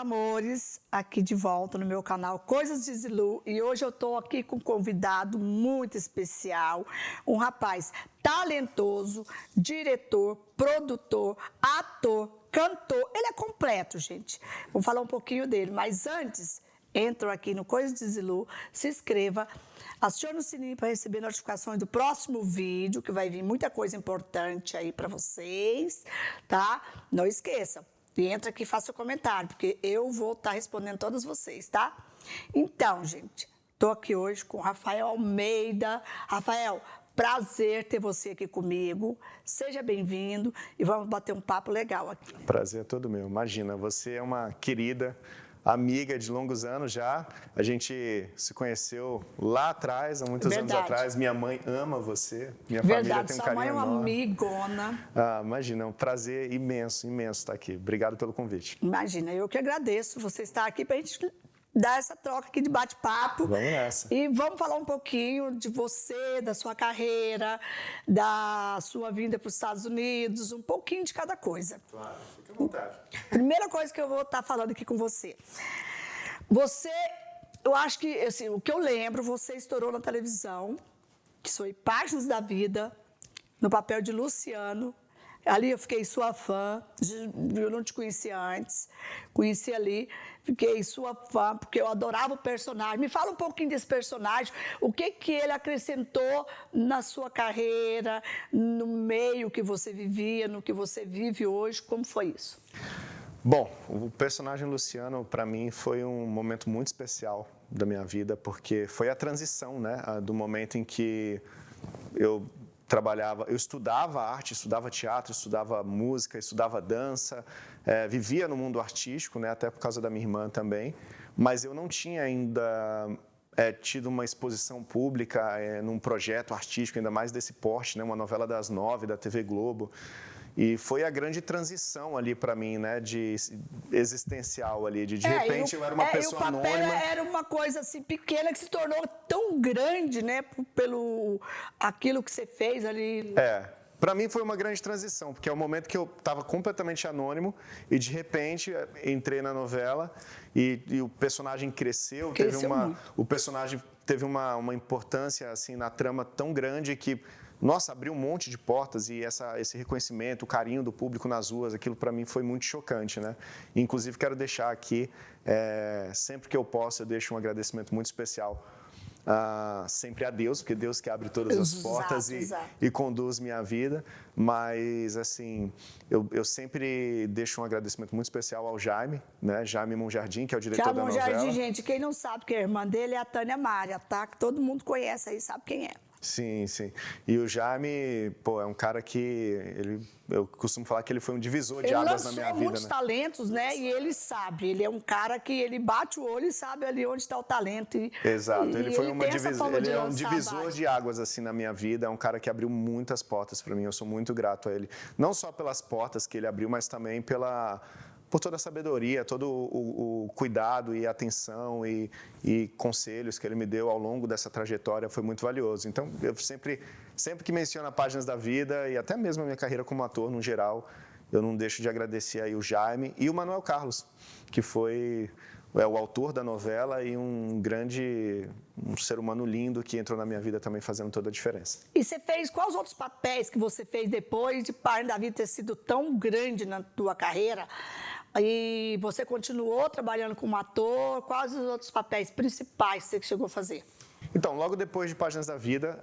amores, aqui de volta no meu canal Coisas de Zilu, e hoje eu estou aqui com um convidado muito especial, um rapaz talentoso, diretor, produtor, ator, cantor, ele é completo, gente. Vou falar um pouquinho dele, mas antes, entra aqui no Coisas de Zilu, se inscreva, acione o sininho para receber notificações do próximo vídeo, que vai vir muita coisa importante aí para vocês, tá? Não esqueça. E entra aqui e faça o comentário, porque eu vou estar respondendo todos vocês, tá? Então, gente, estou aqui hoje com o Rafael Almeida. Rafael, prazer ter você aqui comigo. Seja bem-vindo e vamos bater um papo legal aqui. Prazer é todo meu. Imagina, você é uma querida amiga de longos anos já. A gente se conheceu lá atrás, há muitos anos atrás. Minha mãe ama você. Minha família tem um carinho enorme. Sua mãe é uma amigona. Imagina, é um prazer imenso, imenso estar aqui. Obrigado pelo convite. Imagina, eu que agradeço você estar aqui para a gente dar essa troca aqui de bate-papo. Vamos nessa. E vamos falar um pouquinho de você, da sua carreira, da sua vinda para os Estados Unidos, um pouquinho de cada coisa. Claro, fica à vontade. Primeira coisa que eu vou estar falando aqui com você. Você, eu acho que, assim, o que eu lembro, você estourou na televisão, que foi Páginas da Vida, no papel de Luciano. Ali eu fiquei sua fã, eu não te conhecia antes, conheci ali, fiquei sua fã, porque eu adorava o personagem. Me fala um pouquinho desse personagem, o que ele acrescentou na sua carreira, no meio que você vivia, no que você vive hoje, como foi isso? Bom, o personagem Luciano, para mim, foi um momento muito especial da minha vida, porque foi a transição, né, do momento em que eu estudava arte, estudava teatro, estudava música, estudava dança, vivia no mundo artístico, né, até por causa da minha irmã também, mas eu não tinha ainda tido uma exposição pública num projeto artístico, ainda mais desse porte, né, uma novela das 9 da TV Globo. E foi a grande transição ali para mim, né, de existencial ali, de repente eu era uma pessoa anônima. E o papel era uma coisa assim pequena que se tornou tão grande, né, pelo aquilo que você fez ali. Para mim foi uma grande transição, porque é o momento que eu estava completamente anônimo e de repente entrei na novela e o personagem cresceu o personagem teve uma importância assim na trama tão grande que nossa, abriu um monte de portas e esse reconhecimento, o carinho do público nas ruas, aquilo para mim foi muito chocante, né? Inclusive quero deixar aqui, sempre que eu posso, eu deixo um agradecimento muito especial sempre a Deus, porque Deus que abre todas as portas e conduz minha vida, mas assim, eu sempre deixo um agradecimento muito especial ao Jaime, né? Jaime Monjardim, que é o diretor da novela. Monjardim, gente, quem não sabe que a irmã dele é a Tânia Mária, tá? Que todo mundo conhece aí, sabe quem é. Sim, sim. E o Jaime, é um cara que eu costumo falar que ele foi um divisor de águas na minha vida. Ele lançou muitos talentos, né? E ele sabe, ele é um cara que ele bate o olho e sabe ali onde está o talento. Exato, ele é um divisor de águas assim na minha vida, é um cara que abriu muitas portas para mim, eu sou muito grato a ele. Não só pelas portas que ele abriu, mas também por toda a sabedoria, todo o cuidado e atenção e conselhos que ele me deu ao longo dessa trajetória foi muito valioso. Então, eu sempre que menciono Páginas da Vida e até mesmo a minha carreira como ator, no geral, eu não deixo de agradecer aí o Jaime e o Manuel Carlos, que foi o autor da novela e um ser humano lindo que entrou na minha vida também fazendo toda a diferença. E você fez, quais outros papéis que você fez depois de Páginas da Vida ter sido tão grande na tua carreira? E você continuou trabalhando como ator? Quais os outros papéis principais que você chegou a fazer? Então, logo depois de Páginas da Vida,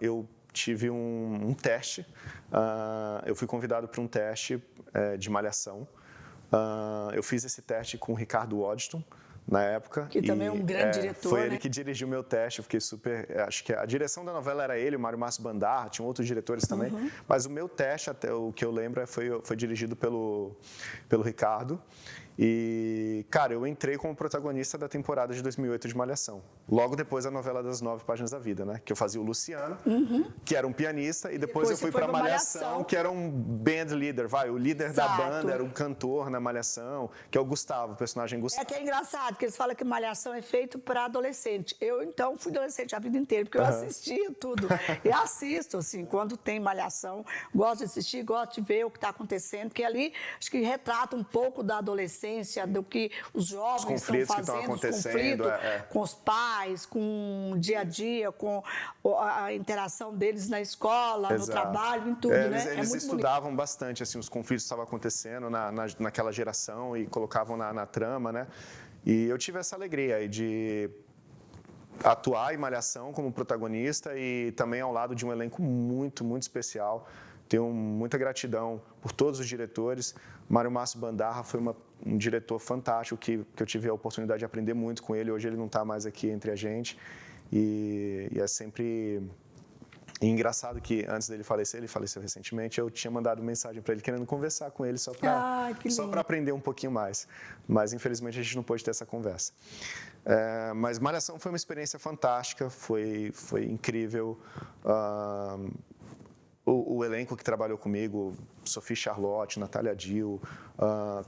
eu tive um teste. Eu fui convidado para um teste de malhação. Eu fiz esse teste com o Ricardo Waddington, na época. Que também é um grande diretor, foi ele que dirigiu o meu teste, eu fiquei acho que a direção da novela era ele, o Mário Márcio Bandar, tinham outros diretores também, mas o meu teste, até o que eu lembro, foi dirigido pelo Ricardo. E, cara, eu entrei como protagonista da temporada de 2008 de Malhação. Logo depois da novela das 9 Páginas da Vida, né? Que eu fazia o Luciano, que era um pianista, e depois eu fui para Malhação, que era um band leader, o líder da banda, era um cantor na Malhação, que é o Gustavo, o personagem Gustavo. É que é engraçado, porque eles falam que Malhação é feito para adolescente. Eu, então, fui adolescente a vida inteira, porque eu assistia tudo. E assisto, assim, quando tem Malhação, gosto de assistir, gosto de ver o que está acontecendo, porque ali, acho que retrata um pouco da adolescência, essência do que os jovens estão conflitos que fazendo, estão acontecendo, conflitos com os pais, com o dia a dia, com a interação deles na escola, no trabalho, em tudo, né? Eles estudavam bastante assim, os conflitos que estavam acontecendo naquela geração e colocavam na trama, né? E eu tive essa alegria aí de atuar em Malhação como protagonista e também ao lado de um elenco muito, muito especial. Tenho muita gratidão por todos os diretores. Mário Márcio Bandarra foi um diretor fantástico que eu tive a oportunidade de aprender muito com ele. Hoje ele não está mais aqui entre a gente. E é sempre engraçado que antes dele falecer, ele faleceu recentemente, eu tinha mandado mensagem para ele querendo conversar com ele só para aprender um pouquinho mais. Mas infelizmente a gente não pôde ter essa conversa. Mas Malhação foi uma experiência fantástica, foi incrível. O elenco que trabalhou comigo, Sophie Charlotte, Natália Dil,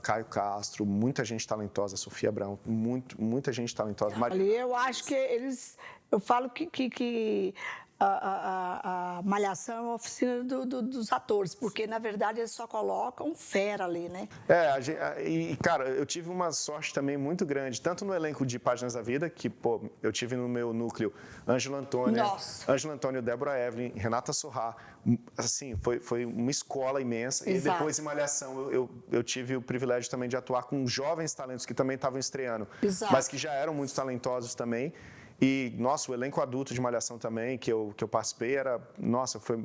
Caio Castro, muita gente talentosa, Sofia Abrão, muita gente talentosa. Ali eu acho que eu falo que a Malhação é uma oficina dos atores, porque, na verdade, eles só colocam fera ali, né? Cara, eu tive uma sorte também muito grande, tanto no elenco de Páginas da Vida, que, eu tive no meu núcleo Ângelo Antônio, Débora Evelyn, Renata Sorrá, assim, foi uma escola imensa. Exato. E depois, em Malhação, eu tive o privilégio também de atuar com jovens talentos que também estavam estreando, exato, mas que já eram muito talentosos também. E, nossa, o elenco adulto de Malhação também, que eu participei, foi,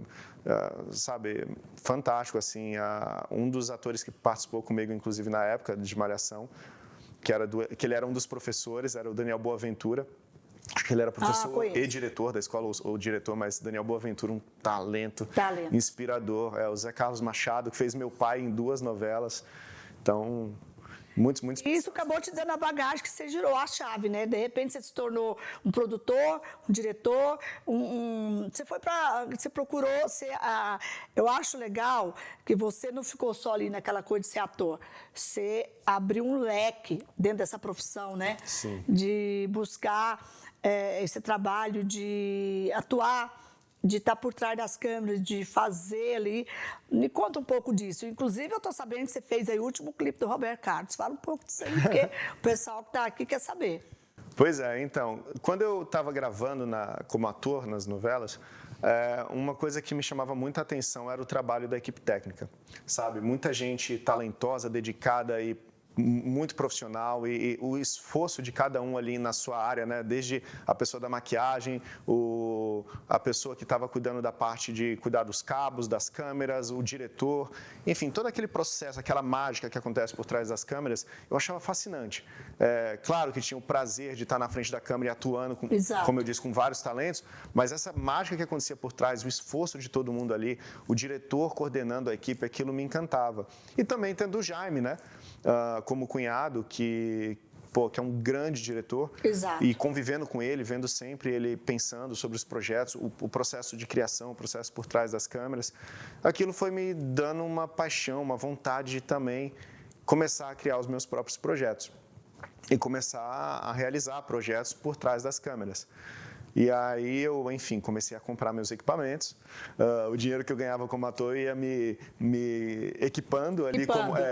sabe, fantástico, assim. Um dos atores que participou comigo, inclusive, na época de Malhação, que ele era um dos professores, era o Daniel Boaventura. Acho que ele era professor e diretor da escola, ou diretor, mas Daniel Boaventura, um talento. Inspirador. O Zé Carlos Machado, que fez meu pai em 2 novelas. Então... Muito Isso acabou te dando a bagagem que você girou a chave, né? De repente você se tornou um produtor, um diretor, você procurou ser eu acho legal que você não ficou só ali naquela coisa de ser ator. Você abriu um leque dentro dessa profissão, né? Sim. De buscar esse trabalho de atuar, de estar por trás das câmeras, de fazer ali. Me conta um pouco disso. Inclusive, eu estou sabendo que você fez aí o último clipe do Roberto Carlos. Fala um pouco disso aí, porque o pessoal que está aqui quer saber. Pois é, então, quando eu estava gravando como ator nas novelas, uma coisa que me chamava muita atenção era o trabalho da equipe técnica, sabe? Muita gente talentosa, dedicada e muito profissional e o esforço de cada um ali na sua área, né? Desde a pessoa da maquiagem, a pessoa que estava cuidando da parte de cuidar dos cabos, das câmeras, o diretor, enfim, todo aquele processo, aquela mágica que acontece por trás das câmeras, eu achava fascinante. Claro que tinha o prazer de estar na frente da câmera e atuando, como eu disse, com vários talentos, mas essa mágica que acontecia por trás, o esforço de todo mundo ali, o diretor coordenando a equipe, aquilo me encantava. E também tendo o Jaime, né? Como cunhado, que é um grande diretor. Exato. E convivendo com ele, vendo sempre ele pensando sobre os projetos, o processo de criação, o processo por trás das câmeras, aquilo foi me dando uma paixão, uma vontade de também começar a criar os meus próprios projetos e começar a realizar projetos por trás das câmeras. E aí eu, enfim, comecei a comprar meus equipamentos. O dinheiro que eu ganhava como ator ia me equipando ali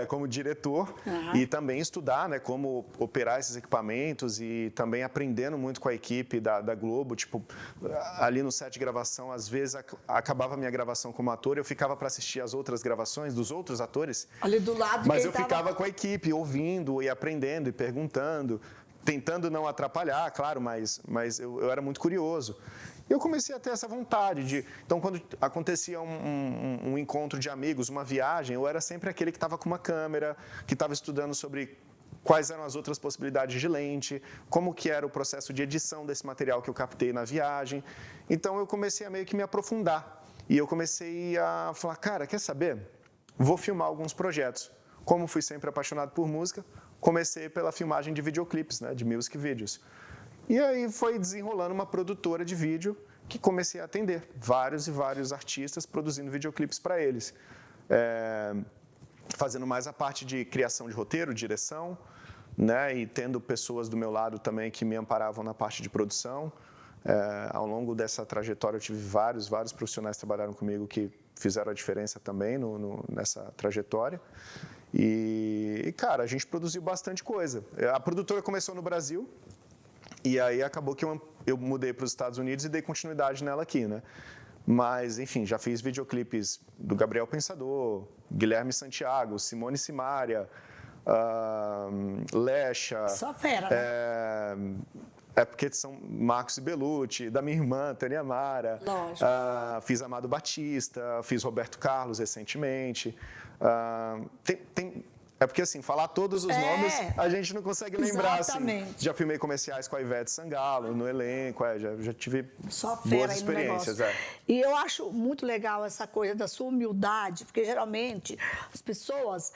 como diretor. Uhum. E também estudar, né, como operar esses equipamentos e também aprendendo muito com a equipe da Globo. Tipo, ali no set de gravação, às vezes acabava a minha gravação como ator, eu ficava para assistir as outras gravações dos outros atores. Ali do lado. Mas eu ficava com a equipe, ouvindo e aprendendo e perguntando. Tentando não atrapalhar, claro, mas eu era muito curioso. E eu comecei a ter essa vontade de... Então, quando acontecia um encontro de amigos, uma viagem, eu era sempre aquele que estava com uma câmera, que estava estudando sobre quais eram as outras possibilidades de lente, como que era o processo de edição desse material que eu captei na viagem. Então, eu comecei a meio que me aprofundar. E eu comecei a falar, cara, quer saber? Vou filmar alguns projetos. Como fui sempre apaixonado por música, comecei pela filmagem de videoclipes, né, de music videos. E aí foi desenrolando uma produtora de vídeo que comecei a atender vários e vários artistas produzindo videoclipes para eles. Fazendo mais a parte de criação de roteiro, direção, né, e tendo pessoas do meu lado também que me amparavam na parte de produção. Ao longo dessa trajetória eu tive vários profissionais que trabalharam comigo que fizeram a diferença também nessa trajetória. E, cara, a gente produziu bastante coisa. A produtora começou no Brasil, e aí acabou que eu mudei para os Estados Unidos e dei continuidade nela aqui, né? Mas, enfim, já fiz videoclipes do Gabriel Pensador, Guilherme Santiago, Simone Simaria, Lecha. Só fera, né? Porque são Marcos e Belucci, da minha irmã, Tânia Amara. Lógico. Fiz Amado Batista, fiz Roberto Carlos recentemente. É porque, assim, falar todos os nomes, a gente não consegue lembrar. Exatamente. Assim. Já filmei comerciais com a Ivete Sangalo no elenco, já tive Só fera boas experiências. E eu acho muito legal essa coisa da sua humildade, porque geralmente as pessoas,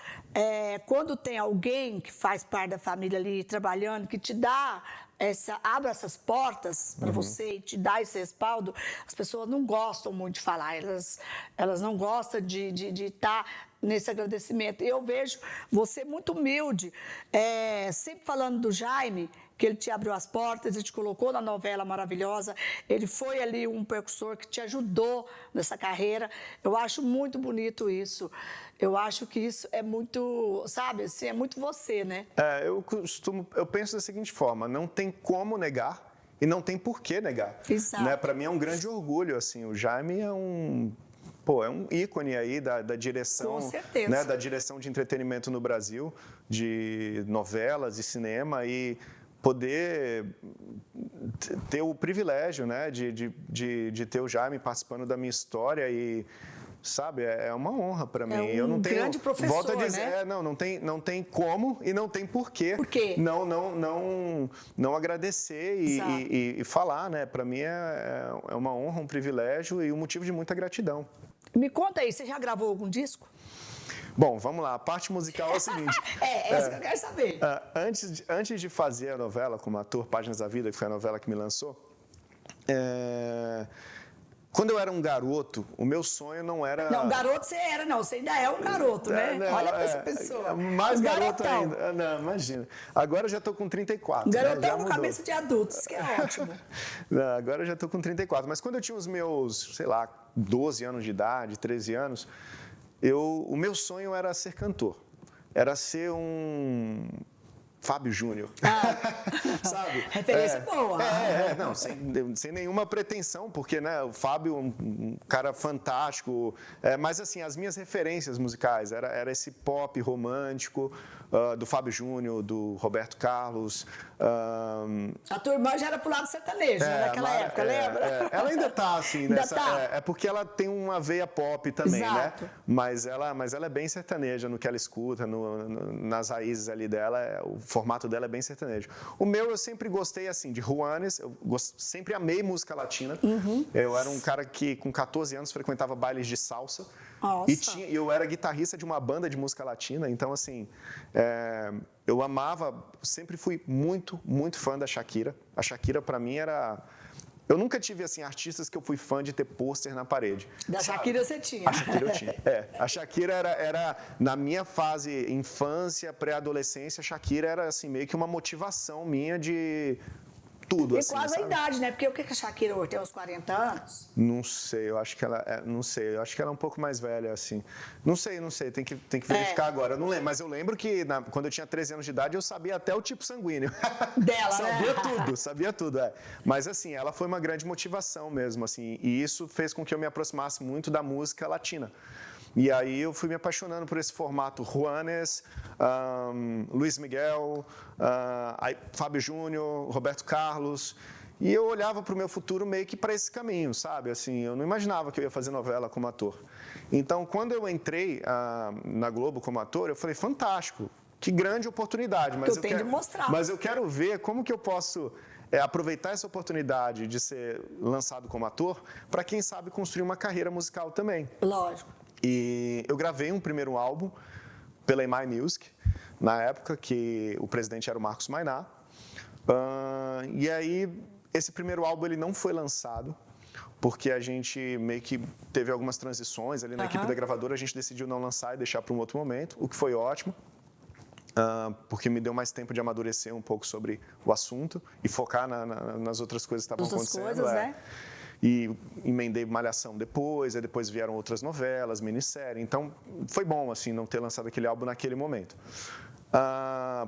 quando tem alguém que faz parte da família ali trabalhando, que te dá abre essas portas para você e te dá esse respaldo, as pessoas não gostam muito de falar, elas não gostam de estar nesse agradecimento. Eu vejo você muito humilde, sempre falando do Jaime, que ele te abriu as portas, ele te colocou na novela maravilhosa, ele foi ali um precursor que te ajudou nessa carreira. Eu acho muito bonito isso. Eu acho que isso é muito, sabe, assim, é muito você, né? Eu penso da seguinte forma, não tem como negar e não tem por que negar. Exato. Né? Para mim é um grande orgulho, assim, o Jaime é um ícone aí da direção, com certeza, né, da direção de entretenimento no Brasil, de novelas e cinema, e poder ter o privilégio, né, de ter o Jaime participando da minha história e, sabe, é uma honra para mim. Eu não tenho, grande professor, volto a dizer, né? Não tem como e não tem porquê. Por quê? Não agradecer e falar, né? Para mim é uma honra, um privilégio e um motivo de muita gratidão. Me conta aí, você já gravou algum disco? Bom, vamos lá. A parte musical é o seguinte. Essa que eu quero saber. Antes de fazer a novela como ator, Páginas da Vida, que foi a novela que me lançou, quando eu era um garoto, o meu sonho não era... Não, garoto você era, não. Você ainda é um garoto, né? Não, olha pra essa pessoa. Mais garoto garotão. ainda. Não, imagina. Agora eu já estou com 34. Garotão né? com cabeça de adultos, que é ótimo. Não, agora eu já estou com 34. Mas quando eu tinha os meus, sei lá, 12 anos de idade, 13 anos, o meu sonho era ser cantor. Era ser um... Fábio Júnior. Sabe? Referência boa. Não, sem nenhuma pretensão, porque, né, o Fábio é um cara fantástico, mas assim, as minhas referências musicais era esse pop romântico do Fábio Júnior, do Roberto Carlos. A tua irmã já era pro lado sertanejo, naquela época, lembra? Ela ainda tá assim, ainda nessa, tá. É porque ela tem uma veia pop também, exato, né? Mas ela é bem sertaneja no que ela escuta, nas raízes ali dela, o formato dela é bem sertanejo. O meu, eu sempre gostei, assim, de Juanes, sempre amei música latina. Eu era um cara que, com 14 anos, frequentava bailes de salsa. Nossa. E eu era guitarrista de uma banda de música latina, então, assim, eu amava, sempre fui muito, muito fã da Shakira. A Shakira, para mim, era... Eu nunca tive, assim, artistas que eu fui fã de ter pôster na parede. Da Shakira você tinha. A Shakira eu tinha, A Shakira era, na minha fase infância, pré-adolescência, a Shakira era, assim, meio que uma motivação minha de tudo, E assim, quase sabe? a idade, né? Porque o que a Shakira hoje tem uns 40 anos? Não sei, eu acho que ela... não sei, eu acho que ela é um pouco mais velha, assim. Não sei, tem que verificar agora. Eu não lembro, mas eu lembro que quando eu tinha 13 anos de idade, eu sabia até o tipo sanguíneo. Dela, Sabia tudo, Mas, assim, ela foi uma grande motivação mesmo, assim. E isso fez com que eu me aproximasse muito da música latina. E aí eu fui me apaixonando por esse formato Juanes, Luiz Miguel, Fábio Júnior, Roberto Carlos. E eu olhava para o meu futuro meio que para esse caminho, sabe? Assim, eu não imaginava que eu ia fazer novela como ator. Então, quando eu entrei na Globo como ator, eu falei, fantástico, que grande oportunidade. Mas eu quero ver como que eu posso aproveitar essa oportunidade de ser lançado como ator para, quem sabe, construir uma carreira musical também. Lógico. E eu gravei um primeiro álbum pela EMI Music, na época que o presidente era o Marcos Mayná. E aí, esse primeiro álbum ele não foi lançado, porque a gente meio que teve algumas transições ali na equipe da gravadora, a gente decidiu não lançar e deixar para um outro momento, o que foi ótimo, porque me deu mais tempo de amadurecer um pouco sobre o assunto e focar nas outras coisas que estavam acontecendo. Né? e emendei Malhação depois, aí depois vieram outras novelas, minissérie. Então, foi bom, assim, não ter lançado aquele álbum naquele momento.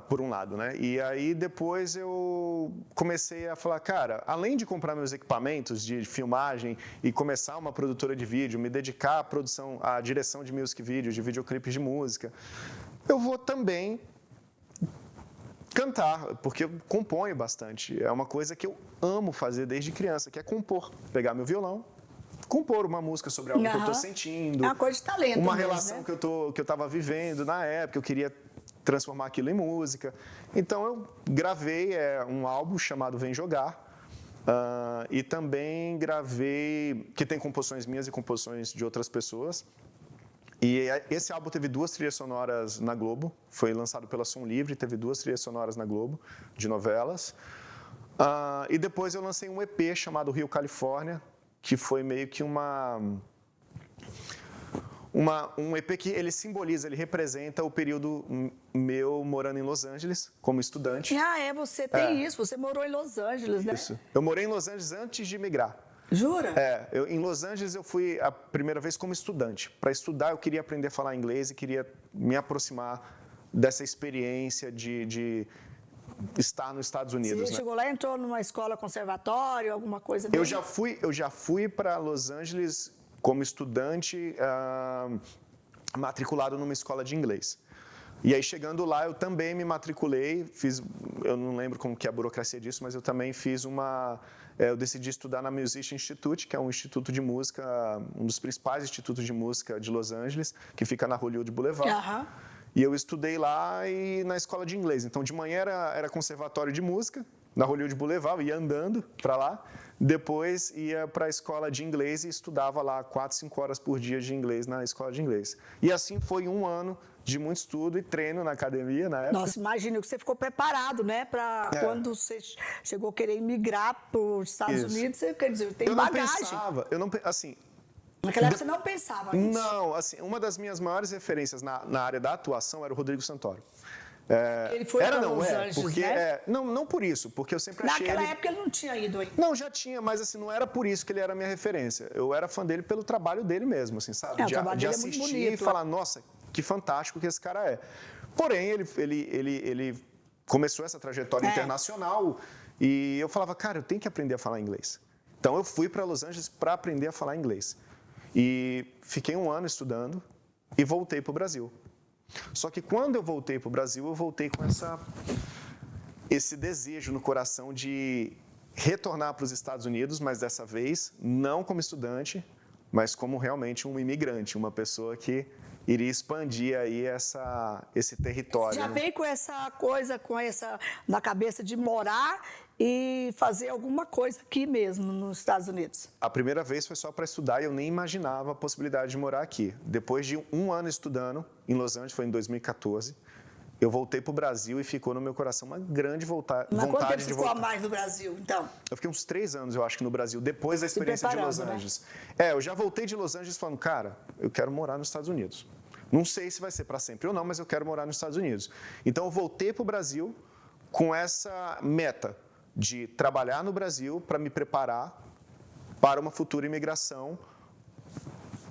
Por um lado, né? E aí depois eu comecei a falar, cara, além de comprar meus equipamentos de filmagem e começar uma produtora de vídeo, me dedicar à produção, à direção de music video, de videoclipes de música, eu vou também cantar, porque eu componho bastante. É uma coisa que eu amo fazer desde criança, que é compor. Pegar meu violão, compor uma música sobre algo que eu estou sentindo. É uma coisa de talento uma mesmo, relação, né? que eu estava vivendo na época, eu queria transformar aquilo em música. Então, eu gravei um álbum chamado Vem Jogar, e também gravei, que tem composições minhas e composições de outras pessoas. E esse álbum teve 2 trilhas sonoras na Globo, foi lançado pela Som Livre, teve 2 trilhas sonoras na Globo, de novelas. E depois eu lancei um EP chamado Rio Califórnia, que foi meio que um EP que ele simboliza, ele representa o período meu morando em Los Angeles, como estudante. Você tem isso, você morou em Los Angeles, né? Isso. Eu morei em Los Angeles antes de migrar. Jura? Em Los Angeles eu fui a primeira vez como estudante. Para estudar eu queria aprender a falar inglês e queria me aproximar dessa experiência de estar nos Estados Unidos. Você chegou lá e entrou numa escola conservatório, alguma coisa dele? Eu já fui para Los Angeles como estudante matriculado numa escola de inglês. E aí, chegando lá, eu também me matriculei, eu não lembro como que é a burocracia disso, mas eu também fiz eu decidi estudar na Music Institute, que é um instituto de música, um dos principais institutos de música de Los Angeles, que fica na Hollywood Boulevard. Aham. E eu estudei lá e na escola de inglês. Então, de manhã era conservatório de música, na Hollywood Boulevard, eu ia andando para lá. Depois ia para a escola de inglês e estudava lá 4, 5 horas por dia de inglês na escola de inglês. E assim foi um ano de muito estudo e treino na academia na época. Nossa, imagino que você ficou preparado, né? Para quando você chegou a querer emigrar para os Estados Unidos, você, quer dizer, tem bagagem. Assim... Naquela época você não pensava nisso. Não, assim, uma das minhas maiores referências na área da atuação era o Rodrigo Santoro. Ele foi para Los Angeles, porque, né? não por isso, porque eu sempre achei Naquela época ele não tinha ido ainda. Não, já tinha, mas assim, não era por isso que ele era a minha referência. Eu era fã dele pelo trabalho dele mesmo, assim, sabe? De assistir e falar, nossa, que fantástico que esse cara é. Porém, ele começou essa trajetória internacional e eu falava, cara, eu tenho que aprender a falar inglês. Então, eu fui para Los Angeles para aprender a falar inglês. E fiquei um ano estudando e voltei para o Brasil. Só que quando eu voltei para o Brasil, eu voltei com esse desejo no coração de retornar para os Estados Unidos, mas dessa vez não como estudante, mas como realmente um imigrante, uma pessoa que iria expandir aí esse território. Você já veio com essa coisa, na cabeça de morar e fazer alguma coisa aqui mesmo, nos Estados Unidos? A primeira vez foi só para estudar e eu nem imaginava a possibilidade de morar aqui. Depois de um ano estudando em Los Angeles, foi em 2014, eu voltei para o Brasil e ficou no meu coração uma grande vontade de voltar. Mas quanto tempo você ficou a mais no Brasil, então? Eu fiquei uns 3 anos, eu acho, que no Brasil, depois da experiência de Los Angeles. Né? Eu já voltei de Los Angeles falando, cara, eu quero morar nos Estados Unidos. Não sei se vai ser para sempre ou não, mas eu quero morar nos Estados Unidos. Então, eu voltei para o Brasil com essa meta de trabalhar no Brasil para me preparar para uma futura imigração,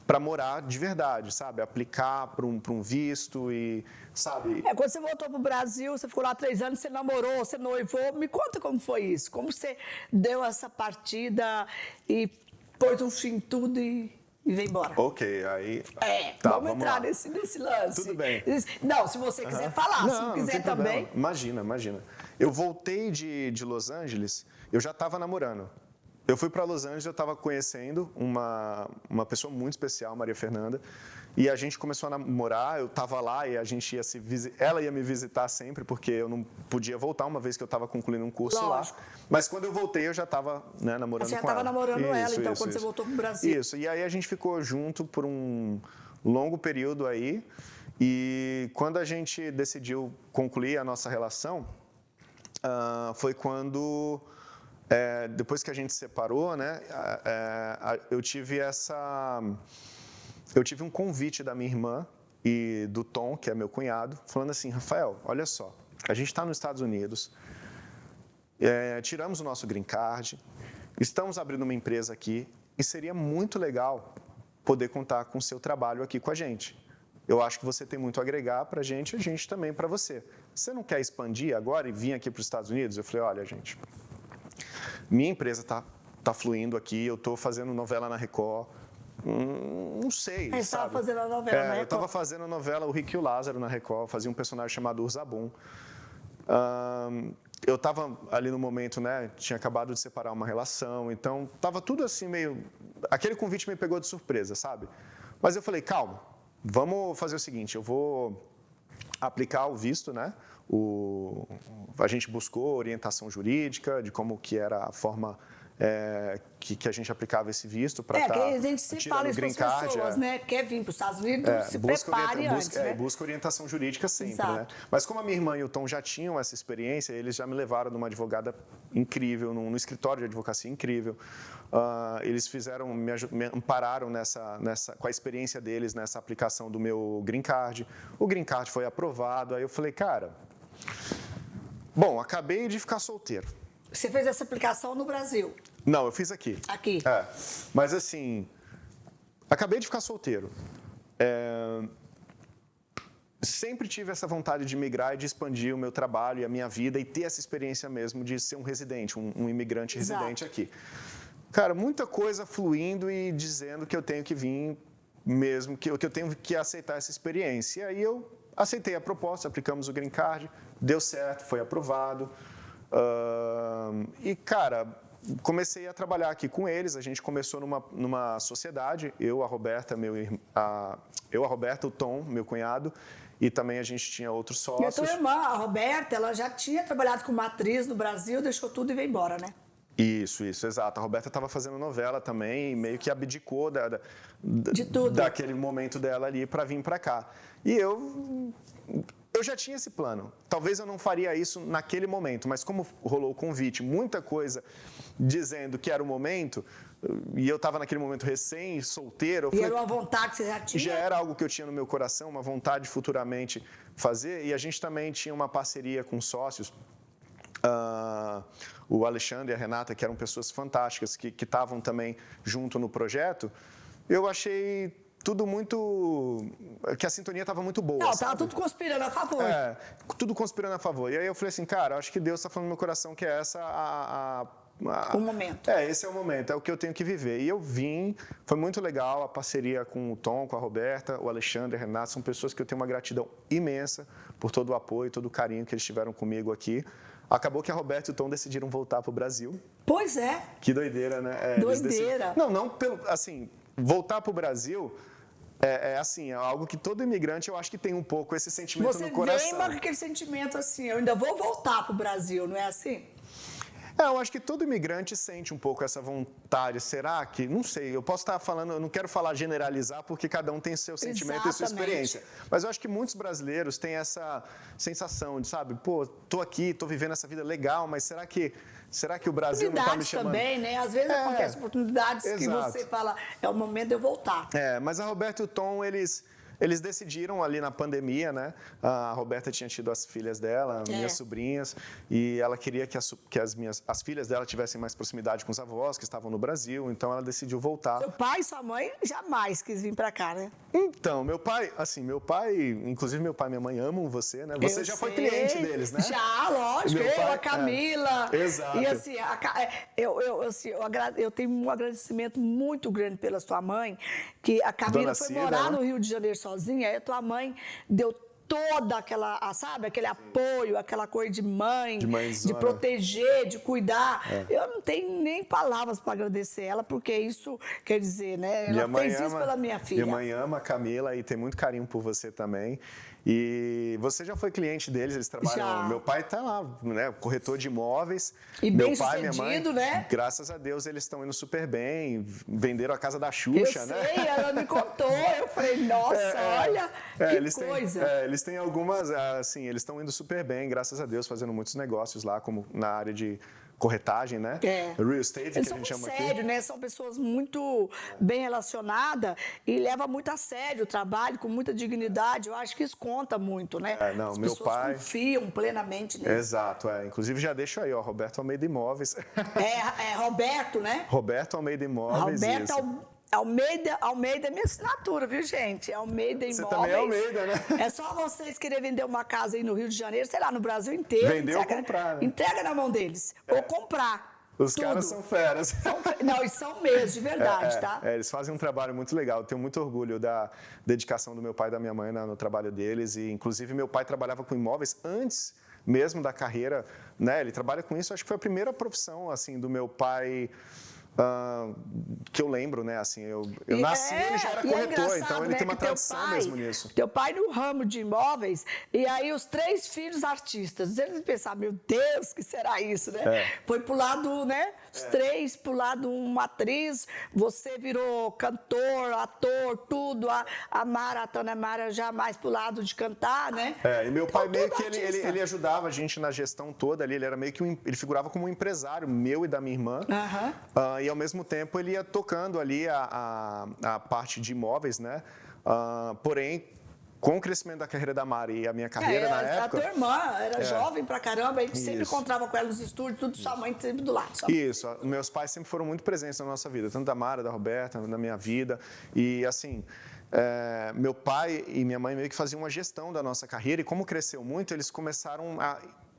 para morar de verdade, sabe? Aplicar para um visto e, sabe? Quando você voltou para o Brasil, você ficou lá 3 anos, você namorou, você noivou. Me conta como foi isso. Como você deu essa partida e pôs um fim em tudo e veio embora. Ok, aí... vamos entrar nesse lance. Tudo bem. Não, se você quiser falar, se não quiser também... Imagina. Eu voltei de Los Angeles, eu já estava namorando. Eu fui para Los Angeles, eu estava conhecendo uma pessoa muito especial, Maria Fernanda, e a gente começou a namorar, eu estava lá e a gente ela ia me visitar sempre, porque eu não podia voltar, uma vez que eu estava concluindo um curso lá. Mas quando eu voltei, eu já estava namorando com ela. Você já estava namorando ela, então, quando você voltou para o Brasil. Isso, e aí a gente ficou junto por um longo período aí, e quando a gente decidiu concluir a nossa relação, foi quando... depois que a gente se separou, né, eu tive um convite da minha irmã e do Tom, que é meu cunhado, falando assim, Rafael, olha só, a gente está nos Estados Unidos, tiramos o nosso green card, estamos abrindo uma empresa aqui e seria muito legal poder contar com o seu trabalho aqui com a gente. Eu acho que você tem muito a agregar para a gente também para você. Você não quer expandir agora e vir aqui para os Estados Unidos? Eu falei, olha, gente, minha empresa tá fluindo aqui, eu estou fazendo novela na Record, não sei, Você estava fazendo a novela na Record? Eu estava fazendo a novela O Rico e o Lázaro na Record, fazia um personagem chamado Urzabum. Eu estava ali no momento, né, tinha acabado de separar uma relação, então estava tudo assim meio... Aquele convite me pegou de surpresa, sabe? Mas eu falei, calma, vamos fazer o seguinte, eu vou aplicar o visto, né? A gente buscou orientação jurídica de como que era a forma que a gente aplicava esse visto para estar que a gente sempre fala isso para as pessoas, né? Quer vir para os Estados Unidos, se prepare antes, né? Busca orientação jurídica sempre, Exato. né? Mas como a minha irmã e o Tom já tinham essa experiência, eles já me levaram numa advogada incrível, num escritório de advocacia incrível. Eles me ampararam com a experiência deles nessa aplicação do meu Green Card. O Green Card foi aprovado, aí eu falei, cara, bom, acabei de ficar solteiro. Você fez essa aplicação no Brasil? Não, eu fiz aqui. Aqui? Mas assim, acabei de ficar solteiro. Sempre tive essa vontade de migrar e de expandir o meu trabalho e a minha vida e ter essa experiência mesmo de ser um residente, um imigrante residente aqui. Cara, muita coisa fluindo e dizendo que eu tenho que vir mesmo, que eu tenho que aceitar essa experiência. E aí eu aceitei a proposta, aplicamos o Green Card, deu certo, foi aprovado. E, cara, comecei a trabalhar aqui com eles. A gente começou numa sociedade, eu, a Roberta, o Tom, meu cunhado, e também a gente tinha outros sócios. E a tua irmã, a Roberta, ela já tinha trabalhado como atriz no Brasil, deixou tudo e veio embora, né? Isso, exato. A Roberta estava fazendo novela também e meio que abdicou de tudo, daquele momento dela ali para vir para cá. E eu já tinha esse plano. Talvez eu não faria isso naquele momento, mas como rolou o convite, muita coisa dizendo que era o momento, e eu estava naquele momento solteiro. E era uma vontade que você já tinha? Já era algo que eu tinha no meu coração, uma vontade de futuramente fazer. E a gente também tinha uma parceria com sócios. O Alexandre e a Renata, que eram pessoas fantásticas, que estavam também junto no projeto, eu achei tudo muito... que a sintonia estava muito boa. Não, estava tudo conspirando a favor. Tudo conspirando a favor. E aí eu falei assim, cara, acho que Deus está falando no meu coração que é essa o momento. Esse é o momento, é o que eu tenho que viver. E eu vim, foi muito legal a parceria com o Tom, com a Roberta, o Alexandre, a Renata, são pessoas que eu tenho uma gratidão imensa por todo o apoio, todo o carinho que eles tiveram comigo aqui. Acabou que a Roberta e o Tom decidiram voltar para o Brasil. Pois é. Que doideira, né? Doideira. Não pelo... Assim, voltar para o Brasil é algo que todo imigrante, eu acho que tem um pouco esse sentimento no coração. Você vem com aquele sentimento assim, eu ainda vou voltar para o Brasil, não é assim? Eu acho que todo imigrante sente um pouco essa vontade. Será que? Não sei, eu posso estar falando, eu não quero falar generalizar, porque cada um tem seu sentimento e sua experiência. Mas eu acho que muitos brasileiros têm essa sensação de, sabe, pô, tô aqui, tô vivendo essa vida legal, mas será que o Brasil não está me chamando? Também, né? Às vezes acontecem oportunidades que você fala, é o momento de eu voltar. Mas a Roberta e o Tom, eles decidiram ali na pandemia, né? A Roberta tinha tido as filhas dela, minhas sobrinhas, e ela queria que as filhas dela tivessem mais proximidade com os avós que estavam no Brasil, então ela decidiu voltar. Seu pai e sua mãe jamais quis vir para cá, né? Então, meu pai, inclusive meu pai e minha mãe amam você, né? Você já foi cliente deles, né? Já, lógico. A Camila. Exato. E assim, eu tenho um agradecimento muito grande pela sua mãe, que a Camila foi morar no Rio de Janeiro sozinha, aí a tua mãe deu toda aquela, sabe, aquele apoio, aquela coisa de mãe, de proteger, de cuidar. Eu não tenho nem palavras para agradecer ela, porque isso quer dizer, né? Ela fez isso pela minha filha. Minha mãe ama a Camila e tem muito carinho por você também. E você já foi cliente deles, eles trabalham... Já. Meu pai está lá, né, corretor de imóveis. E meu bem pai, sucedido, minha mãe, né? Graças a Deus, eles estão indo super bem, venderam a casa da Xuxa, né? Eu sei, ela me contou, eu falei, nossa, olha, que coisa. Eles têm algumas, assim, eles estão indo super bem, graças a Deus, fazendo muitos negócios lá, como na área de corretagem, né? Real estate, que a gente chama aqui. Sério, né? São pessoas muito bem relacionadas e levam muito a sério o trabalho, com muita dignidade. Eu acho que isso conta muito, né? Não, As meu pessoas pai confiam plenamente nisso. Exato, Inclusive já deixo aí, ó, Roberto Almeida Imóveis. Roberto, né? Roberto Almeida Imóveis. Roberto Almeida é minha assinatura, viu, gente? Almeida Imóveis. Você também é Almeida, né? É só vocês quererem vender uma casa aí no Rio de Janeiro, sei lá, no Brasil inteiro. Vender ou comprar, né? Entrega na mão deles. Ou comprar. Os caras são feras. Não, e são mesmo, de verdade, tá? Eles fazem um trabalho muito legal. Eu tenho muito orgulho da dedicação do meu pai e da minha mãe no trabalho deles. E, inclusive, meu pai trabalhava com imóveis antes mesmo da carreira, né? Ele trabalha com isso. Acho que foi a primeira profissão, assim, do meu pai... que eu lembro, né? Assim, eu nasci, ele já era corretor, então ele tem uma tradição mesmo nisso. Teu pai no ramo de imóveis, e aí os 3 filhos artistas. Eles pensaram, meu Deus, que será isso, né? Foi pro lado, né? Os 3 pro lado uma atriz, você virou cantor, ator, tudo. A Mara, a Tânia Mara, já mais pro lado de cantar, né? E meu pai meio que ele ajudava a gente na gestão toda ali, ele era meio que ele figurava como um empresário meu e da minha irmã. E ao mesmo tempo ele ia tocando ali a parte de imóveis, né? Porém, com o crescimento da carreira da Mari e a minha carreira na época... A tua irmã era jovem pra caramba, a gente sempre encontrava com ela nos estúdios, tudo, sua mãe sempre do lado. Isso, meus pais sempre foram muito presentes na nossa vida, tanto da Mara, da Roberta, na minha vida. E assim, meu pai e minha mãe meio que faziam uma gestão da nossa carreira e como cresceu muito, eles começaram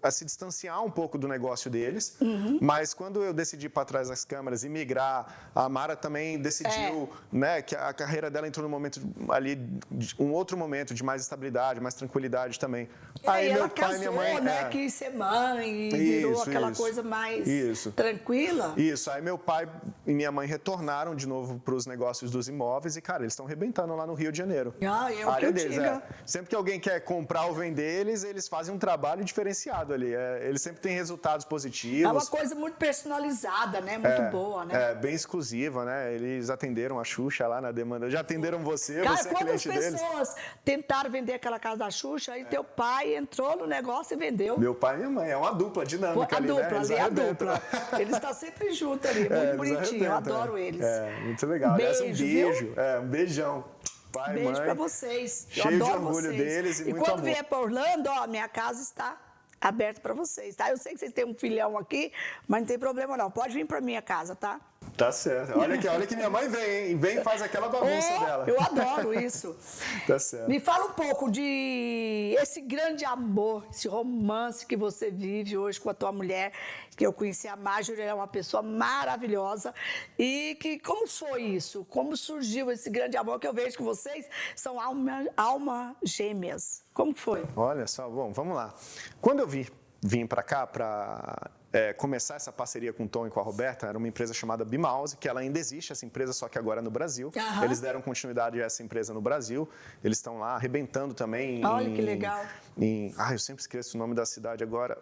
a se distanciar um pouco do negócio deles, mas quando eu decidi ir para trás das câmeras e migrar, a Mara também decidiu, né, que a carreira dela entrou num momento ali, um outro momento de mais estabilidade, mais tranquilidade também. Aí meu pai e minha mãe, né, quis ser mãe e virou aquela coisa mais tranquila. Isso, aí meu pai e minha mãe retornaram de novo para os negócios dos imóveis e, cara, eles estão arrebentando lá no Rio de Janeiro. A área deles, Sempre que alguém quer comprar ou vender, eles fazem um trabalho diferenciado ali. Eles sempre têm resultados positivos. É uma coisa muito personalizada, né? Muito boa, né? Bem exclusiva, né? Eles atenderam a Xuxa lá na demanda. Já atenderam você? Cara, você é cliente deles? quantas pessoas tentaram vender aquela casa da Xuxa e teu pai entrou no negócio e vendeu? Meu pai e minha mãe. É uma dupla dinâmica ali, né? A dupla. Eles estão sempre juntos ali. Muito bonitinho. Eu adoro eles. Muito legal. Beijo, um beijo. Um beijão. Pai, beijo mãe. Pra vocês. Cheio de orgulho deles e muito amor. E quando vier para Orlando, ó, minha casa está aberta para vocês, tá? Eu sei que vocês têm um filhão aqui, mas não tem problema não. Pode vir para minha casa, tá? Tá certo. Olha que minha mãe vem, hein? Vem e faz aquela bagunça dela. Eu adoro isso. Tá certo. Me fala um pouco de esse grande amor, esse romance que você vive hoje com a tua mulher, que eu conheci a Marjorie, ela é uma pessoa maravilhosa. E como foi isso? Como surgiu esse grande amor que eu vejo que vocês são alma gêmeas? Como foi? Olha só, bom, vamos lá. Quando eu vim para cá, para começar essa parceria com o Tom e com a Roberta, era uma empresa chamada Bimouse, que ela ainda existe, essa empresa, só que agora no Brasil. Eles deram continuidade a essa empresa no Brasil. Eles estão lá arrebentando também. Olha que legal. Eu sempre esqueço o nome da cidade agora.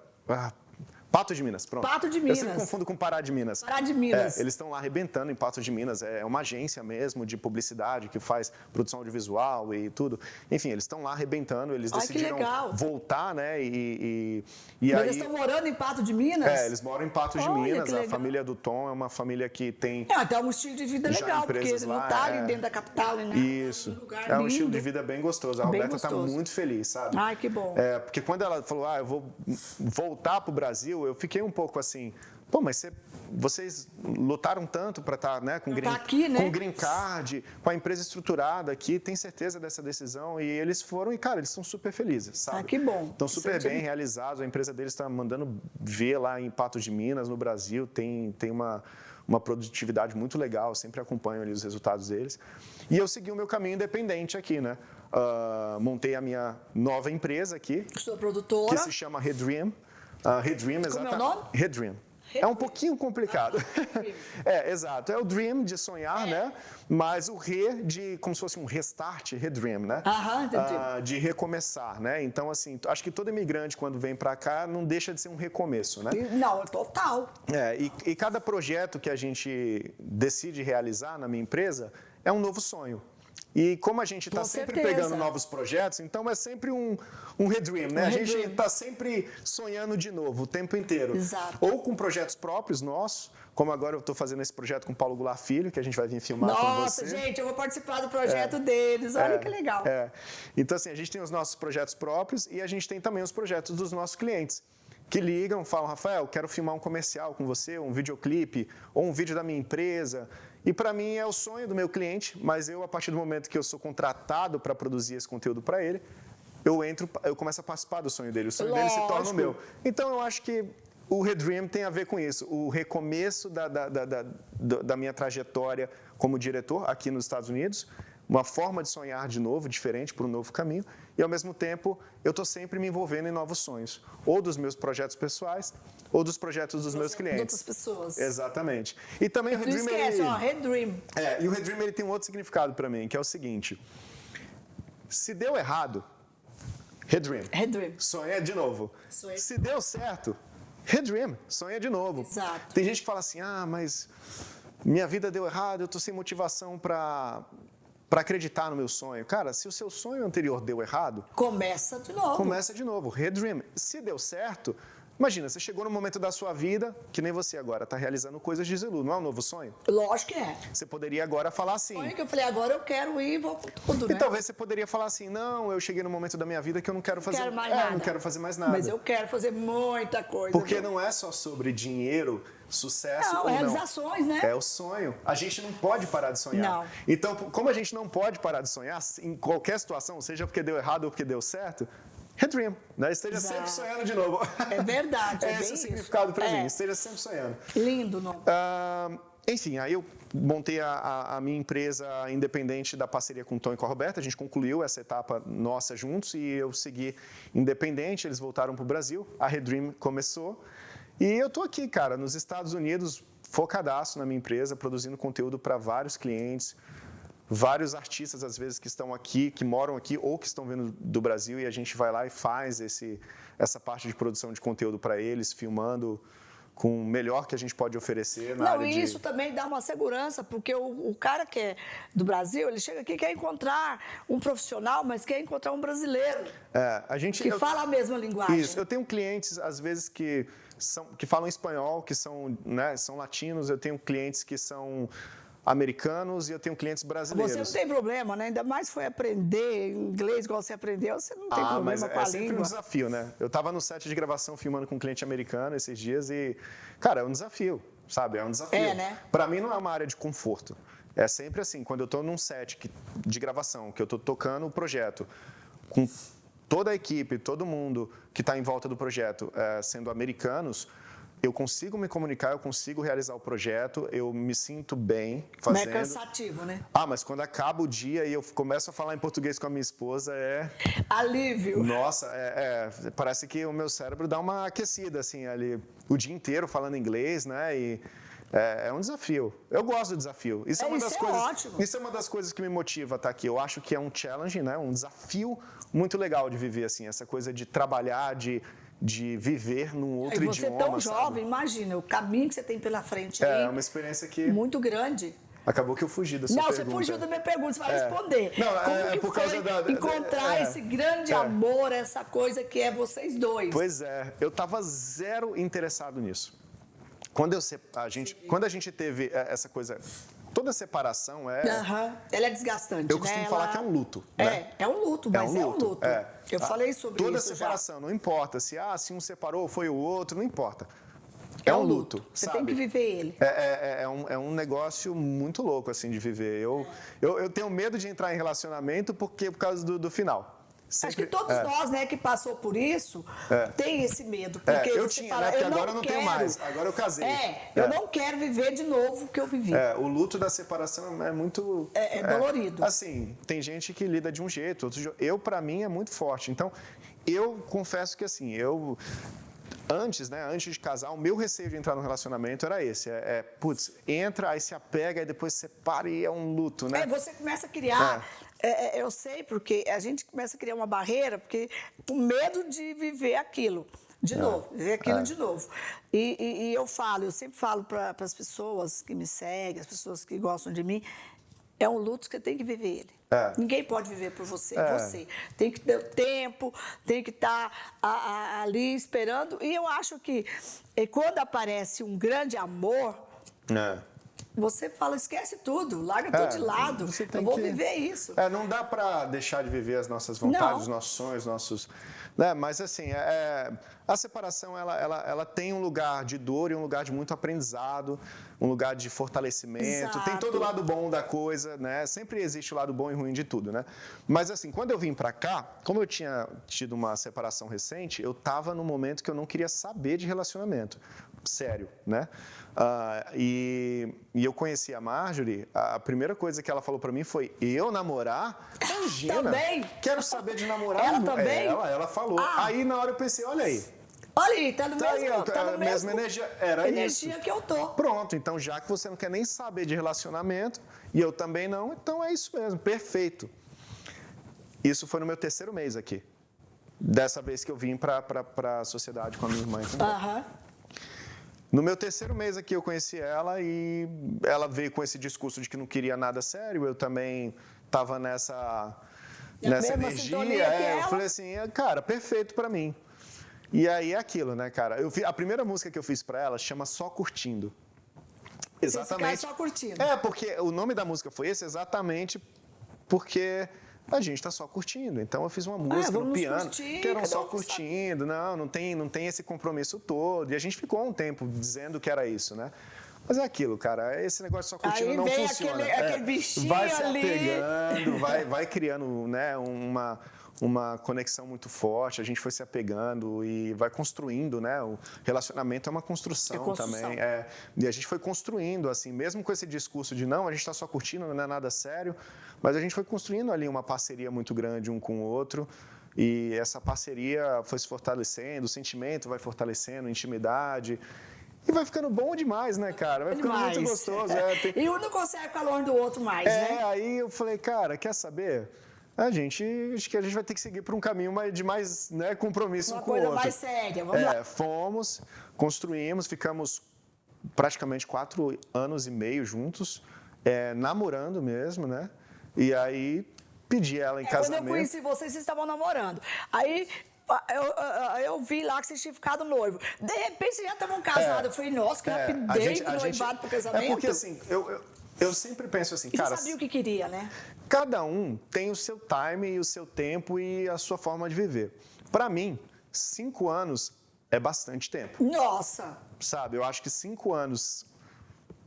Patos de Minas, pronto. Patos de Minas. Eu sempre confundo com Pará de Minas. Pará de Minas. Eles estão lá arrebentando em Patos de Minas. É uma agência mesmo de publicidade que faz produção audiovisual e tudo. Enfim, eles estão lá arrebentando. Eles decidiram voltar, né? Mas eles estão morando em Patos de Minas? Eles moram em Patos de Minas. A família do Tom é uma família que tem... Até um estilo de vida legal, porque ele não está ali dentro da capital, né? Isso. É um estilo de vida bem gostoso. A Roberta está muito feliz, sabe? Ai, que bom. Porque quando ela falou, eu vou voltar para o Brasil, eu fiquei um pouco assim, mas vocês lutaram tanto para estar, né, com com green card, com a empresa estruturada aqui, tem certeza dessa decisão? E eles foram e, cara, eles estão super felizes, sabe? Que bom. Estão super bem realizados, a empresa deles está mandando ver lá em Patos de Minas, no Brasil, tem uma produtividade muito legal, eu sempre acompanho ali os resultados deles. E eu segui o meu caminho independente aqui, né? Montei a minha nova empresa aqui. Sua produtora. Que se chama Redream. Redream, exatamente. Como é o nome? Redream. É um pouquinho complicado. Exato. É o dream de sonhar, né? Mas o como se fosse um restart, redream, né? De recomeçar, né? Então, assim, acho que todo imigrante, quando vem para cá, não deixa de ser um recomeço, né? Não, total. E cada projeto que a gente decide realizar na minha empresa é um novo sonho. E como a gente está Com sempre certeza. pegando novos projetos, então é sempre um redream, né? A gente está sempre sonhando de novo, o tempo inteiro. Exato. Ou com projetos próprios nossos, como agora eu estou fazendo esse projeto com o Paulo Goulart Filho, que a gente vai vir filmar com você. Nossa, gente, eu vou participar do projeto deles, olha que legal. Então, assim, a gente tem os nossos projetos próprios e a gente tem também os projetos dos nossos clientes, que ligam, falam, Rafael, quero filmar um comercial com você, um videoclipe, ou um vídeo da minha empresa. E para mim é o sonho do meu cliente, mas eu, a partir do momento que eu sou contratado para produzir esse conteúdo para ele, eu começo a participar do sonho dele. O sonho dele se torna o meu. Então, eu acho que o Redream tem a ver com isso. O recomeço da minha trajetória como diretor aqui nos Estados Unidos, uma forma de sonhar de novo, diferente, para um novo caminho. E, ao mesmo tempo, eu estou sempre me envolvendo em novos sonhos. Ou dos meus projetos pessoais, ou dos projetos dos meus clientes. De outras pessoas. Exatamente. E também o Redream... Não esquece, Redream. E o Redream ele tem um outro significado para mim, que é o seguinte. Se deu errado, Redream. Sonha de novo. Se deu certo, Redream. Sonha de novo. Exato. Tem gente que fala assim, mas minha vida deu errado, eu estou sem motivação para acreditar no meu sonho. Cara, se o seu sonho anterior deu errado... Começa de novo. Começa de novo. Redream. Se deu certo... Imagina, você chegou no momento da sua vida, que nem você agora, está realizando coisas de Zelu. Não é um novo sonho? Lógico que é. Você poderia agora falar assim... Sonho que eu falei, agora eu quero ir e vou com tudo, né? E talvez você poderia falar assim, não, eu cheguei no momento da minha vida que eu não quero fazer... Quero mais nada. Não quero fazer mais nada. Mas eu quero fazer muita coisa. Porque não é só sobre dinheiro, sucesso ou não. Realizações, né? É o sonho. A gente não pode parar de sonhar. Não. Então, como a gente não pode parar de sonhar, em qualquer situação, seja porque deu errado ou porque deu certo... Redream, né? Esteja sempre sonhando de novo. É verdade, é Esse é o significado para mim, esteja sempre sonhando. Lindo, não? Enfim, aí eu montei a minha empresa independente da parceria com o Tom e com a Roberta, a gente concluiu essa etapa nossa juntos e eu segui independente, eles voltaram para o Brasil, a Redream começou e eu tô aqui, cara, nos Estados Unidos, focadaço na minha empresa, produzindo conteúdo para vários clientes, vários artistas, às vezes, que estão aqui, que moram aqui ou que estão vindo do Brasil e a gente vai lá e faz essa parte de produção de conteúdo para eles, filmando com o melhor que a gente pode oferecer na área de... Isso também dá uma segurança, porque o cara que é do Brasil, ele chega aqui e quer encontrar um profissional, mas quer encontrar um brasileiro que fala a mesma linguagem. Isso, eu tenho clientes, às vezes, que falam espanhol, que são latinos, eu tenho clientes que são... americanos e eu tenho clientes brasileiros. Você não tem problema, né? Ainda mais foi aprender inglês igual você aprendeu, você não tem problema com a língua. É sempre um desafio, né? Eu estava no set de gravação filmando com um cliente americano esses dias e, cara, é um desafio, sabe? É um desafio. Né? Para mim não é uma área de conforto. É sempre assim, quando eu estou num set de gravação, que eu estou tocando o projeto com toda a equipe, todo mundo que está em volta do projeto sendo americanos, eu consigo me comunicar, eu consigo realizar o projeto, eu me sinto bem fazendo. Mas é cansativo, né? Mas quando acaba o dia e eu começo a falar em português com a minha esposa, alívio. Nossa, parece que o meu cérebro dá uma aquecida, assim, ali, o dia inteiro falando inglês, né? E é um desafio. Eu gosto do desafio. Isso é uma das coisas. Ótimo. Isso é uma das coisas que me motiva a estar aqui. Eu acho que é um challenge, né? Um desafio muito legal de viver, assim, essa coisa de trabalhar, de viver num outro idioma. E você tão jovem, imagina, o caminho que você tem pela frente aí. É uma experiência que... muito grande. Acabou que eu fugi da sua pergunta. Não, você fugiu da minha pergunta, você vai responder. Não, como que por foi causa encontrar esse grande amor, essa coisa que é vocês dois? Pois é, eu estava zero interessado nisso. Quando a gente teve essa coisa... Toda separação ela é desgastante, eu costumo falar que é um luto. Né? É um luto, mas é um luto. Eu falei sobre toda isso separação, não importa se um separou, foi o outro, não importa. É um luto. Você sabe? tem que viver ele. É um negócio muito louco, assim, de viver. Eu tenho medo de entrar em relacionamento por causa do final. Acho que todos nós, né, que passou por isso, tem esse medo. Porque eu você tinha, fala, né? Porque agora eu não tenho mais. Agora eu casei. Eu não quero viver de novo o que eu vivi. O luto da separação é muito... É dolorido. Assim, tem gente que lida de um jeito, pra mim, é muito forte. Então, eu confesso que, assim, antes de casar, o meu receio de entrar no relacionamento era esse. Entra, aí se apega, aí depois separa e é um luto, né? Você começa a criar... eu sei, porque a gente começa a criar uma barreira, porque com medo de viver aquilo de novo, viver aquilo de novo. E eu sempre falo para as pessoas que me seguem, as pessoas que gostam de mim, é um luto que você tem que viver ele. Ninguém pode viver por você, você. Tem que ter tempo, tem que estar ali esperando. E eu acho que quando aparece um grande amor, você fala, esquece tudo, larga tudo de lado. Eu vou viver isso. Não dá para deixar de viver as nossas vontades, os nossos sonhos, nossos... Mas assim, a separação ela tem um lugar de dor e um lugar de muito aprendizado, um lugar de fortalecimento. Exato. Tem todo o lado bom da coisa, né? Sempre existe o lado bom e ruim de tudo, né? Mas assim, quando eu vim para cá, como eu tinha tido uma separação recente, eu estava num momento que eu não queria saber de relacionamento. Sério, né? E eu conheci a Marjorie, a primeira coisa que ela falou pra mim foi, eu namorar? Imagina! Também? Quero saber de namorar. Ela também? Ela falou. Aí na hora eu pensei, olha aí. Olha aí, tá no mesma energia. Era energia isso. Que eu tô. Pronto, então já que você não quer nem saber de relacionamento, e eu também não, então é isso mesmo, perfeito. Isso foi no meu 3º mês aqui. Dessa vez que eu vim pra a sociedade com a minha irmã. No meu 3º mês aqui eu conheci ela e ela veio com esse discurso de que não queria nada sério, eu também estava nessa energia, eu falei assim, cara, perfeito para mim. E aí é aquilo, né, cara? A primeira música que eu fiz para ela chama Só Curtindo. Exatamente. Só curtindo. Porque o nome da música foi esse exatamente porque a gente está só curtindo. Então eu fiz uma música no piano, que eram só curtindo, não tem esse compromisso todo. E a gente ficou um tempo dizendo que era isso, né? Mas é aquilo, cara, esse negócio só curtindo não funciona. Aquele bichinho vai se ali. apegando, vai criando, né, uma conexão muito forte, a gente foi se apegando e vai construindo, né? O relacionamento é uma construção também. E a gente foi construindo, assim, mesmo com esse discurso de não, a gente está só curtindo, não é nada sério, mas a gente foi construindo ali uma parceria muito grande um com o outro. E essa parceria foi se fortalecendo, o sentimento vai fortalecendo, a intimidade. E vai ficando bom demais, né, cara? Vai ficando muito gostoso. E um não consegue ficar longe do outro mais, né? Aí eu falei, cara, quer saber? Acho que a gente vai ter que seguir por um caminho de mais, né, compromisso com o outro. Uma coisa mais séria, vamos lá. Fomos, construímos, ficamos praticamente 4 anos e meio juntos, namorando mesmo, né? E aí pedi ela em casamento. Quando eu conheci vocês estavam namorando. Aí eu vi lá que vocês tinham ficado noivo. De repente, vocês já estavam casados. Eu falei, nossa, que rapidez do noivado pro casamento. Porque assim, eu sempre penso assim, cara... E você sabia o que queria, né? Cada um tem o seu time e o seu tempo e a sua forma de viver. Para mim, 5 anos é bastante tempo. Nossa! Sabe, eu acho que 5 anos...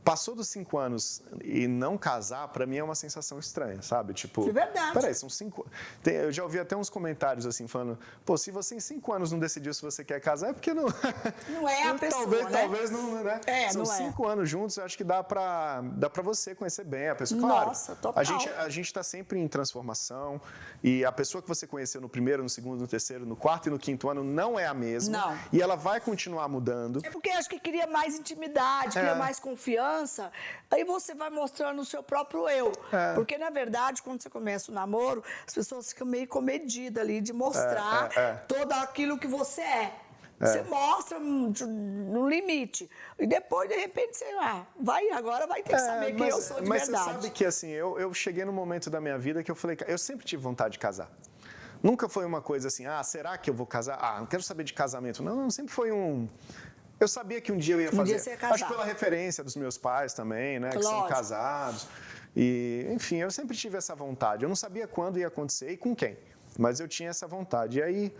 Passou dos 5 anos e não casar, pra mim é uma sensação estranha, sabe? Tipo, é verdade. Peraí, são 5... Eu já ouvi até uns comentários assim, falando, pô, se você em 5 anos não decidiu se você quer casar, é porque não... Não é a pessoa, Talvez não, né? São 5 anos juntos, eu acho que dá pra você conhecer bem a pessoa. Claro, nossa, total. A gente tá sempre em transformação e a pessoa que você conheceu no 1º, no 2º, no 3º, no 4º e no 5º ano não é a mesma. Não. E ela vai continuar mudando. É porque acho que queria mais intimidade, queria mais confiança. Aí você vai mostrando o seu próprio eu. Porque, na verdade, quando você começa o namoro, as pessoas ficam meio comedidas ali de mostrar todo aquilo que você é. Você mostra no limite. E depois, de repente, sei lá, agora vai ter que saber quem eu sou de verdade. Mas você sabe que, assim, eu cheguei num momento da minha vida que eu falei, eu sempre tive vontade de casar. Nunca foi uma coisa assim, será que eu vou casar? Não quero saber de casamento. Não, sempre foi um... Eu sabia que um dia eu ia fazer. Acho que pela referência dos meus pais também, né? Que são casados. E, enfim, eu sempre tive essa vontade. Eu não sabia quando ia acontecer e com quem. Mas eu tinha essa vontade. E aí,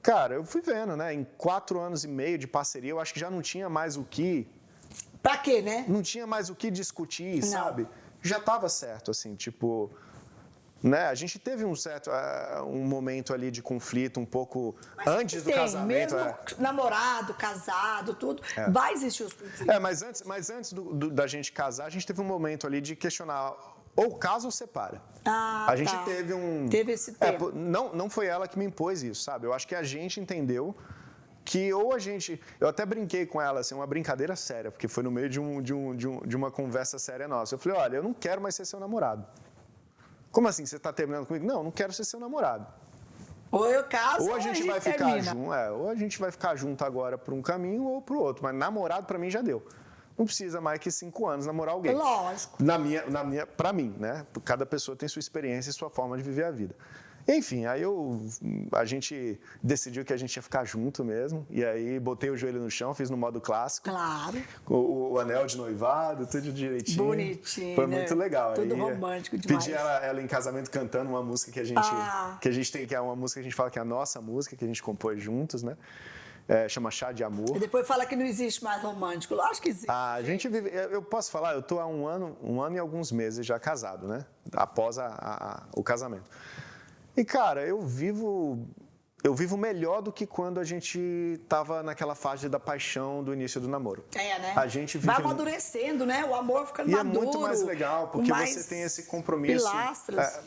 cara, eu fui vendo, né? Em 4 anos e meio de parceria, eu acho que já não tinha mais o que... Pra quê, né? Não tinha mais o que discutir, sabe? Já estava certo, assim, tipo... Né? A gente teve um momento ali de conflito um pouco antes do casamento. Mesmo namorado, casado, tudo, vai existir os conflitos. Mas antes da gente casar, a gente teve um momento ali de questionar ou casa ou separa. A gente teve Teve esse tempo. Não foi ela que me impôs isso, sabe? Eu acho que a gente entendeu que ou a gente... Eu até brinquei com ela, assim, uma brincadeira séria, porque foi no meio de uma conversa séria nossa. Eu falei, olha, eu não quero mais ser seu namorado. Como assim? Você está terminando comigo? Não não quero ser seu namorado. Ou eu caso ou a gente vai ficar junto. Ou a gente vai ficar junto agora por um caminho ou para o outro. Mas namorado, para mim, já deu. não precisa mais que 5 anos namorar alguém. Lógico. Pra mim, né? Cada pessoa tem sua experiência e sua forma de viver a vida. Enfim, aí a gente decidiu que a gente ia ficar junto mesmo. E aí botei o joelho no chão, fiz no modo clássico. Claro. O anel de noivado, tudo direitinho. Bonitinho. Foi muito legal. Tudo aí, romântico demais. Pedi ela em casamento cantando uma música que a gente tem, que é uma música que a gente fala que é a nossa música, que a gente compôs juntos, né? Chama Chá de Amor. E depois fala que não existe mais romântico. Lógico que existe. A gente vive, eu posso falar, eu tô há um ano e alguns meses já casado, né? Após o casamento. E, cara, eu vivo melhor do que quando a gente estava naquela fase da paixão do início do namoro. Né? A gente vive... Vai amadurecendo, né? O amor ficando maduro. E é muito mais legal, porque você tem esse compromisso. Pilastras.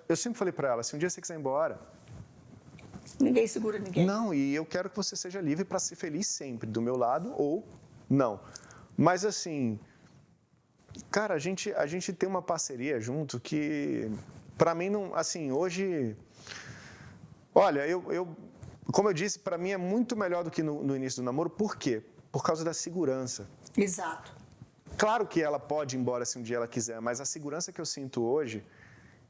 Eu sempre falei para ela, se um dia você quiser ir embora... Ninguém segura ninguém. Não, e eu quero que você seja livre para ser feliz sempre, do meu lado ou não. Mas, assim, cara, a gente tem uma parceria junto que... Para mim, não, assim, hoje... Olha, como eu disse, para mim é muito melhor do que no início do namoro. Por quê? Por causa da segurança. Exato. Claro que ela pode ir embora se um dia ela quiser, mas a segurança que eu sinto hoje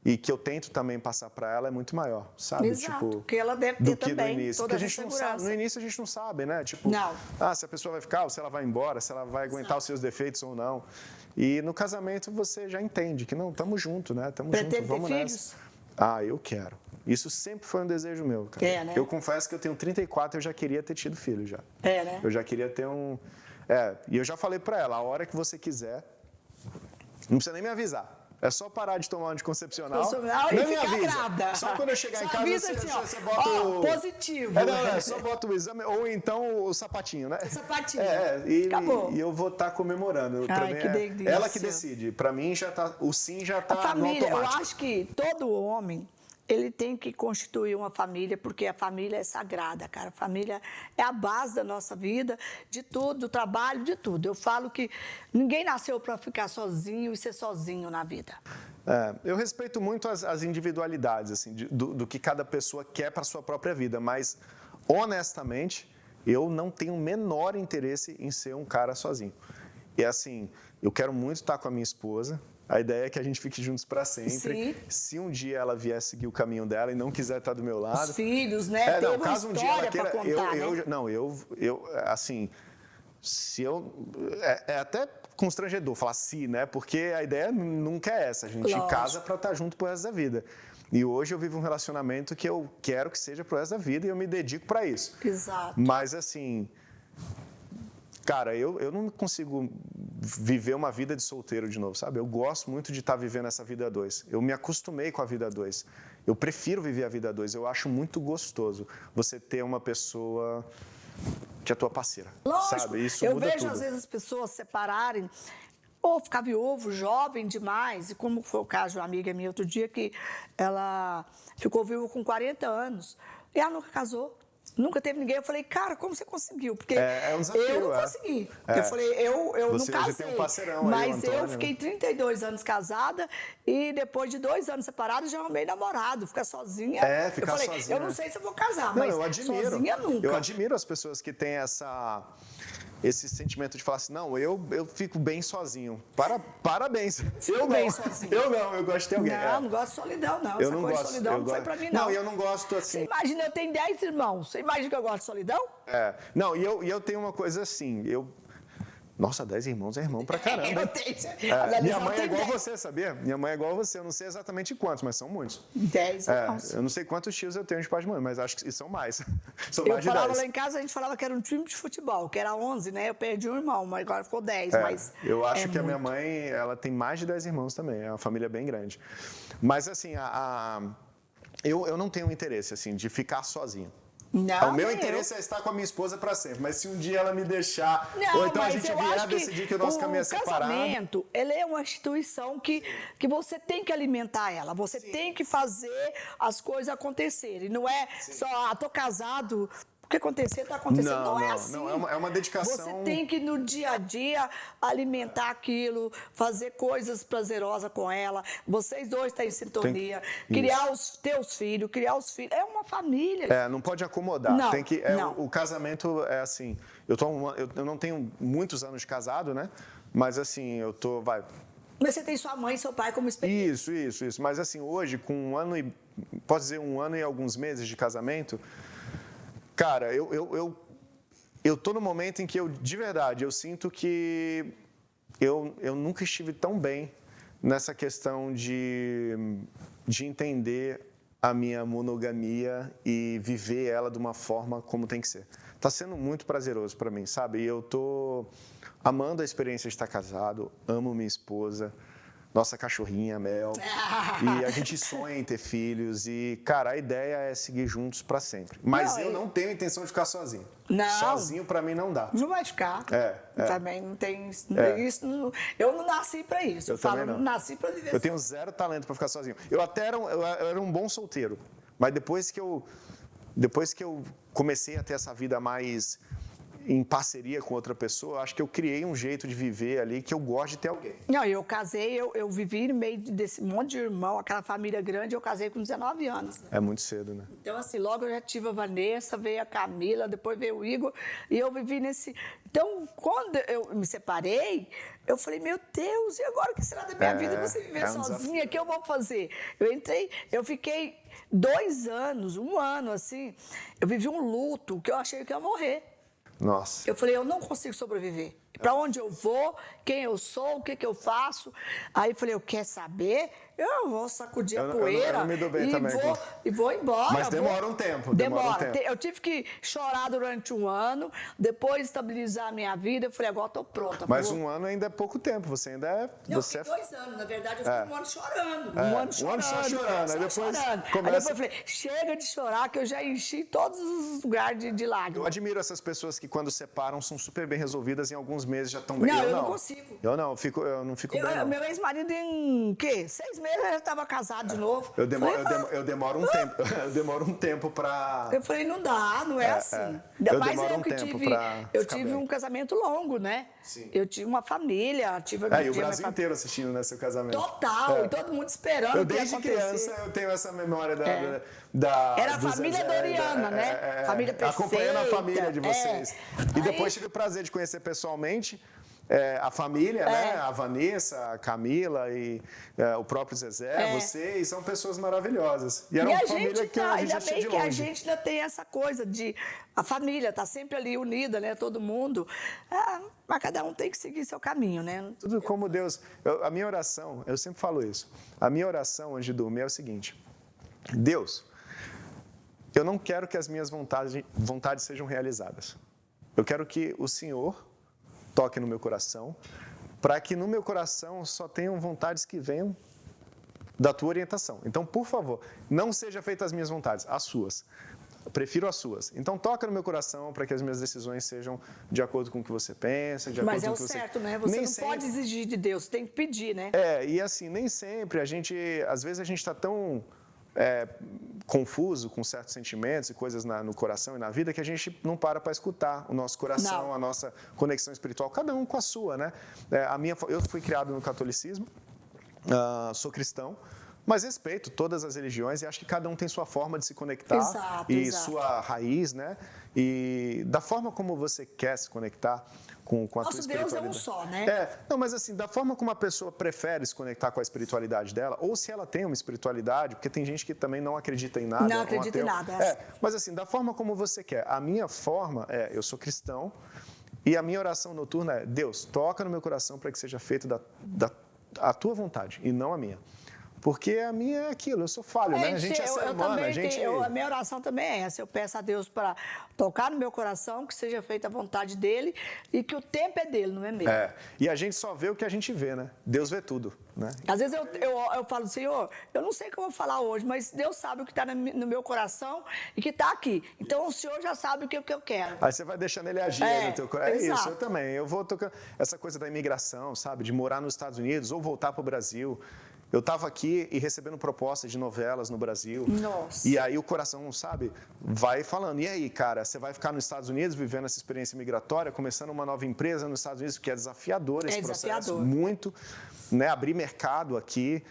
e que eu tento também passar para ela é muito maior, sabe? Exato, tipo, que ela deve ter do que também no início. toda Porque a essa gente não segurança. sabe, no início a gente não sabe, né? Tipo, não. Se a pessoa vai ficar ou se ela vai embora, se ela vai aguentar os seus defeitos ou não. E no casamento você já entende que não, estamos juntos, né? Estamos juntos, vamos ter nessa. Filhos? Eu quero. Isso sempre foi um desejo meu, cara. Né? Eu confesso que eu tenho 34 e eu já queria ter tido filho já. Né? Eu já queria ter um... E eu já falei pra ela, a hora que você quiser, não precisa nem me avisar. É só parar de tomar um anticoncepcional. Não me avisa. Grávida. Só quando eu chegar em casa, você bota o... positivo. Só bota o exame, ou então o sapatinho, né? O sapatinho. Acabou. E eu vou estar comemorando. Que delícia. Ela que decide. Pra mim, o sim já tá no automático. Eu acho que todo homem... ele tem que constituir uma família, porque a família é sagrada, cara. A família é a base da nossa vida, de tudo, do trabalho, de tudo. Eu falo que ninguém nasceu para ficar sozinho e ser sozinho na vida. Eu respeito muito as individualidades, assim, do que cada pessoa quer para a sua própria vida, mas, honestamente, eu não tenho o menor interesse em ser um cara sozinho. E, assim, eu quero muito estar com a minha esposa. A ideia é que a gente fique juntos para sempre. Sim. Se um dia ela vier seguir o caminho dela e não quiser estar do meu lado... Os filhos, né? Tem uma caso um dia ela queira, contar, assim, se eu... É até constrangedor falar se, né? Porque a ideia nunca é essa. A gente casa para estar junto pro resto da vida. E hoje eu vivo um relacionamento que eu quero que seja pro resto da vida e eu me dedico para isso. Exato. Mas, assim... Cara, eu não consigo viver uma vida de solteiro de novo, sabe? Eu gosto muito de estar vivendo essa vida a dois. Eu me acostumei com a vida a dois. Eu prefiro viver a vida a dois. Eu acho muito gostoso você ter uma pessoa que é tua parceira. Lógico. Sabe? Isso eu muda vejo, tudo. Às vezes, as pessoas separarem ou ficar viúvo, jovem demais. E como foi o caso de uma amiga minha outro dia, que ela ficou viúva com 40 anos e ela nunca casou. Nunca teve ninguém. Eu falei, cara, como você conseguiu? Porque um desafio, eu não consegui. Eu falei, eu não casei. Você tem um parceirão mas aí, Antônio, eu fiquei 32 anos casada e depois de 2 anos separados já arrumei namorado. Ficar sozinha. Ficar sozinha. Eu não sei se eu vou casar, não, mas eu admiro. Sozinha nunca. Eu admiro as pessoas que têm esse sentimento de falar assim, não, eu fico bem sozinho. Parabéns. Eu bem sozinho. Eu gosto de ter alguém. Não gosto de solidão, não. Eu Essa não coisa gosto, de solidão não foi pra mim, não. Não, eu não gosto assim. Você imagina, eu tenho 10 irmãos. Você imagina que eu gosto de solidão? Não, e eu tenho uma coisa assim, Nossa, 10 irmãos é irmão pra caramba. Eu tenho. Minha mãe é igual você, sabia? Minha mãe é igual você. Eu não sei exatamente quantos, mas são muitos. 10 irmãos. Eu não sei quantos tios eu tenho de pai de mãe, mas acho que são mais. São mais de 10. Eu falava lá em casa, a gente falava que era um time de futebol, que era 11, né? Eu perdi um irmão, mas agora ficou 10. Mas eu acho que a minha mãe, ela tem mais de 10 irmãos também. É uma família bem grande. Mas, assim, eu não tenho interesse, assim, de ficar sozinho. Não, o meu interesse é estar com a minha esposa para sempre, mas se um dia ela me deixar, ou então a gente vier a decidir que o nosso caminho é separado... O casamento, ele é uma instituição que você tem que alimentar ela, você tem que fazer as coisas acontecerem, não é só, tô casado... que acontecer, está acontecendo. Não é não, assim. não, é uma dedicação. Você tem que, no dia a dia, alimentar aquilo, fazer coisas prazerosas com ela. Vocês dois estão em sintonia. Criar os teus filhos, criar os filhos. É uma família. Não pode acomodar. Não, tem que, não. O casamento é assim. Eu não tenho muitos anos de casado, né? Mas assim, Mas você tem sua mãe e seu pai como experiência. Isso. Mas assim, hoje, com posso dizer 1 ano e alguns meses de casamento, cara, eu tô no momento em que de verdade, eu sinto que eu nunca estive tão bem nessa questão de entender a minha monogamia e viver ela de uma forma como tem que ser. Tá sendo muito prazeroso para mim, sabe? E eu tô amando a experiência de estar casado, amo minha esposa, nossa cachorrinha, Mel, e a gente sonha em ter filhos e, cara, a ideia é seguir juntos para sempre. Mas eu não tenho intenção de ficar sozinho. Não. Sozinho para mim não dá. Não vai ficar. Também não tem isso. Eu não nasci para isso. Eu também não. Nasci para viver. Eu tenho zero talento para ficar sozinho. Eu até era um bom solteiro, mas depois que eu comecei a ter essa vida mais em parceria com outra pessoa, acho que eu criei um jeito de viver ali que eu gosto de ter alguém. Não, eu casei, eu vivi no meio desse monte de irmão, aquela família grande, eu casei com 19 anos. É muito cedo, né? Então, assim, logo eu já tive a Vanessa, veio a Camila, depois veio o Igor, e eu vivi nesse... Então, quando eu me separei, eu falei, meu Deus, e agora o que será da minha vida? Você viver sozinha, o que eu vou fazer? Eu fiquei 2 anos, 1 ano, assim, eu vivi um luto, que eu achei que eu ia morrer. Nossa. Eu falei, eu não consigo sobreviver. Para onde eu vou, quem eu sou, o que eu faço. Aí eu falei, eu quero saber? Eu vou sacudir a poeira eu não me dou bem também. E vou embora. Mas demora um tempo. Eu tive que chorar durante 1 ano, depois estabilizar a minha vida. Eu falei, agora estou pronta. Mas 1 ano ainda é pouco tempo. Você ainda é... Eu fiquei 2 anos. Na verdade, eu fiquei 1 ano chorando. 1 ano chorando. 1 ano só chorando. Aí depois Aí depois eu falei, chega de chorar, que eu já enchi todos os lugares de lágrimas. Eu admiro essas pessoas que, quando separam, são super bem resolvidas e em alguns meses já estão bem. Não, eu não consigo. Eu não fico bem, não. Meu ex-marido, em 6 meses, eu já estava casado de novo. Eu demoro um tempo. Eu demoro um tempo pra... Eu falei, não dá, não é assim. Eu Mas demoro um tempo pra eu ficar tive bem. um casamento longo, né? Sim. Eu tive uma família, E o Brasil inteiro assistindo, né, seu casamento. Total, e todo mundo esperando o que ia Desde acontecer. criança, eu tenho essa memória Era a família Doriana, né? Família perfeita. Acompanhando a família de vocês. E depois tive o prazer de conhecer pessoalmente a família, né? A Vanessa, a Camila e o próprio Zezé, vocês são pessoas maravilhosas. E era uma família que a gente assistia de longe. A gente ainda tem essa coisa de a família tá sempre ali unida, né? Todo mundo. Mas cada um tem que seguir seu caminho, né? Tudo como Deus. A minha oração, eu sempre falo isso. A minha oração antes de dormir é o seguinte: Deus, eu não quero que as minhas vontades sejam realizadas. Eu quero que o Senhor toque no meu coração, para que no meu coração só tenham vontades que venham da tua orientação. Então, por favor, não seja feitas as minhas vontades, as suas. Eu prefiro as suas. Então, toca no meu coração para que as minhas decisões sejam de acordo com o que você pensa, de acordo com o que você... Mas é o certo, né? Você não pode exigir de Deus, tem que pedir, né? E assim, nem sempre às vezes a gente está tão confuso com certos sentimentos e coisas no coração e na vida que a gente não para escutar o nosso coração, a nossa conexão espiritual, cada um com a sua, né? Eu fui criado no catolicismo, sou cristão, mas respeito todas as religiões e acho que cada um tem sua forma de se conectar sua raiz, né? E da forma como você quer se conectar com a tua espiritualidade. Nosso Deus é um só, né? Não, mas assim, da forma como a pessoa prefere se conectar com a espiritualidade dela, ou se ela tem uma espiritualidade, porque tem gente que também não acredita em nada. Não acredita em nada. Mas assim, da forma como você quer. A minha forma eu sou cristão, e a minha oração noturna é: Deus, toca no meu coração para que seja feito a tua vontade, e não a minha. Porque a minha é aquilo, eu sou falho, né? A gente é ser humano, a minha oração também é essa. Eu peço a Deus para tocar no meu coração, que seja feita a vontade dele e que o tempo é dele, não é meu. E a gente só vê o que a gente vê, né? Deus vê tudo, né? Às vezes eu falo, Senhor, eu não sei o que eu vou falar hoje, mas Deus sabe o que está no meu coração e que está aqui. Então o Senhor já sabe o que eu quero. Aí você vai deixando ele agir no teu coração. Isso, eu também. Eu vou tocando essa coisa da imigração, sabe? De morar nos Estados Unidos ou voltar para o Brasil. Eu estava aqui e recebendo propostas de novelas no Brasil. Nossa. E aí o coração, sabe, vai falando. E aí, cara, você vai ficar nos Estados Unidos vivendo essa experiência migratória, começando uma nova empresa nos Estados Unidos, que é desafiador esse processo. Muito. Né, abrir mercado aqui,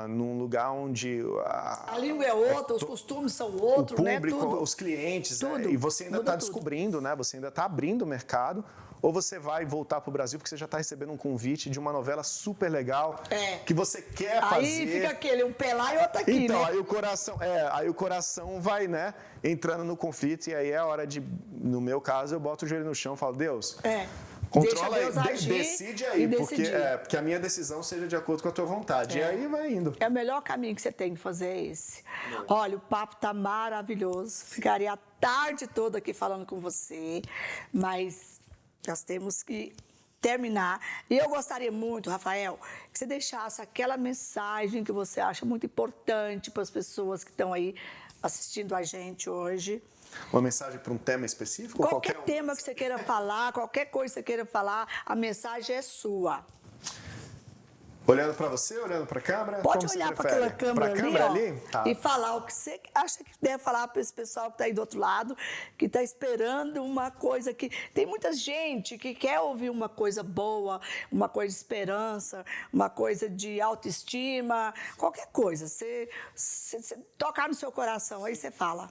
num lugar onde... a língua é outra, os costumes são outros, o público, né? Tudo. Os clientes, tudo. Né, e você ainda está descobrindo, né? Você ainda está abrindo o mercado. Ou você vai voltar para o Brasil porque você já está recebendo um convite de uma novela super legal que você quer fazer. Aí fica aquele, um pé lá e outro aqui, então, né? Aí o coração vai, né, entrando no conflito e aí é a hora de, no meu caso, eu boto o joelho no chão e falo, Deus, controla aí, decide aí, porque a minha decisão seja de acordo com a tua vontade. E aí vai indo. É o melhor caminho que você tem que fazer é esse. Olha, o papo tá maravilhoso. Ficaria a tarde toda aqui falando com você, mas nós temos que terminar. E eu gostaria muito, Rafael, que você deixasse aquela mensagem que você acha muito importante para as pessoas que estão aí assistindo a gente hoje. Uma mensagem para um tema específico? Qualquer tema que você queira falar, qualquer coisa que você queira falar, a mensagem é sua. Olhando para você, olhando para a câmera? Pode olhar para aquela câmera ali, Tá. E falar o que você acha que deve falar para esse pessoal que está aí do outro lado, que está esperando uma coisa que... Tem muita gente que quer ouvir uma coisa boa, uma coisa de esperança, uma coisa de autoestima, qualquer coisa. Você tocar no seu coração, aí você fala.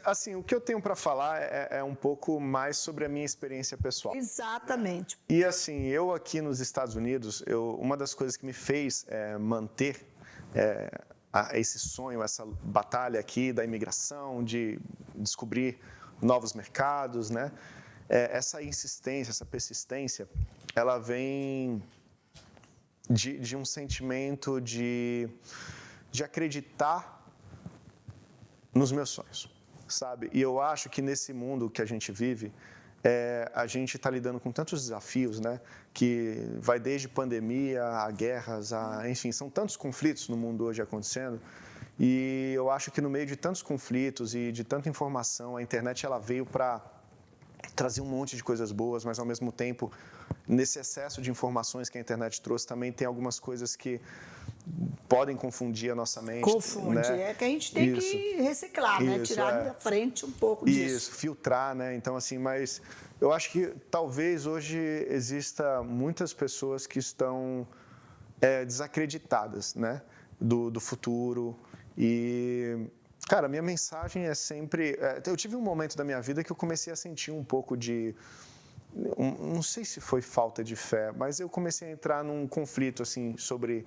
Assim, o que eu tenho para falar é um pouco mais sobre a minha experiência pessoal. Exatamente. E assim, eu aqui nos Estados Unidos, uma das coisas que me fez manter esse sonho, essa batalha aqui da imigração, de descobrir novos mercados, né? Essa insistência, essa persistência, ela vem de um sentimento de acreditar nos meus sonhos, sabe? E eu acho que nesse mundo que a gente vive, a gente está lidando com tantos desafios, né? Que vai desde pandemia a guerras, enfim, são tantos conflitos no mundo hoje acontecendo. E eu acho que no meio de tantos conflitos e de tanta informação, a internet ela veio para trazer um monte de coisas boas, mas ao mesmo tempo, nesse excesso de informações que a internet trouxe, também tem algumas coisas que podem confundir a nossa mente. Confunde, né? É que a gente tem que reciclar, né? Tirar da frente um pouco disso. Isso, filtrar, né? Então, assim, mas eu acho que talvez hoje exista muitas pessoas que estão desacreditadas, né? Do futuro e... Cara, minha mensagem é sempre... eu tive um momento da minha vida que eu comecei a sentir um pouco de... não sei se foi falta de fé, mas eu comecei a entrar num conflito, assim, sobre...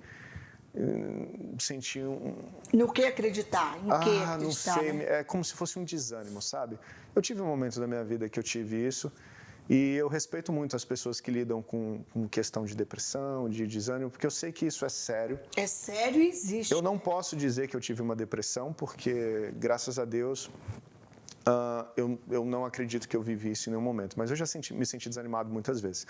sentir No que acreditar? Em que acreditar? Não sei. Né? É como se fosse um desânimo, sabe? Eu tive um momento da minha vida que eu tive isso e eu respeito muito as pessoas que lidam com questão de depressão, de desânimo, porque eu sei que isso é sério. É sério e existe. Eu não posso dizer que eu tive uma depressão, porque, graças a Deus, eu não acredito que eu vivi isso em nenhum momento, mas eu já me senti desanimado muitas vezes.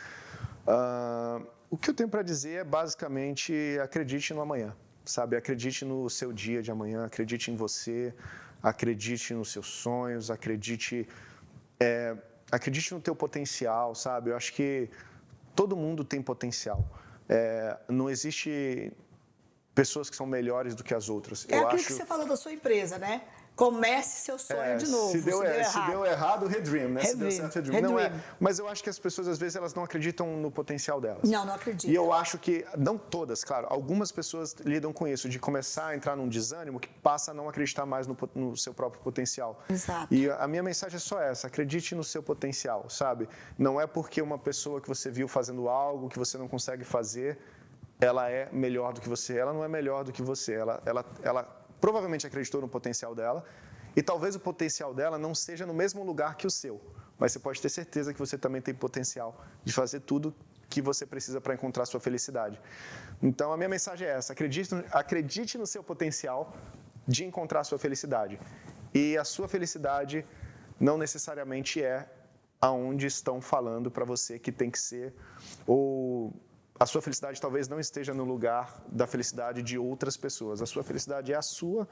O que eu tenho para dizer é, basicamente, acredite no amanhã, sabe? Acredite no seu dia de amanhã, acredite em você, acredite nos seus sonhos, acredite no teu potencial, sabe? Eu acho que todo mundo tem potencial. Não existe pessoas que são melhores do que as outras. Aquilo que você falou da sua empresa, né? Comece seu sonho de novo. Se deu errado, redream, né? Se deu certo, redream. Não mas eu acho que as pessoas, às vezes, elas não acreditam no potencial delas. Não acreditam. E eu acho que, não todas, claro, algumas pessoas lidam com isso, de começar a entrar num desânimo que passa a não acreditar mais no seu próprio potencial. Exato. E a minha mensagem é só essa, acredite no seu potencial, sabe? Não é porque uma pessoa que você viu fazendo algo que você não consegue fazer, ela é melhor do que você. Ela não é melhor do que você. Ela provavelmente acreditou no potencial dela e talvez o potencial dela não seja no mesmo lugar que o seu, mas você pode ter certeza que você também tem potencial de fazer tudo que você precisa para encontrar a sua felicidade. Então, a minha mensagem é essa, acredite no seu potencial de encontrar a sua felicidade. E a sua felicidade não necessariamente é aonde estão falando para você que tem que ser, ou... A sua felicidade talvez não esteja no lugar da felicidade de outras pessoas. A sua felicidade é a sua,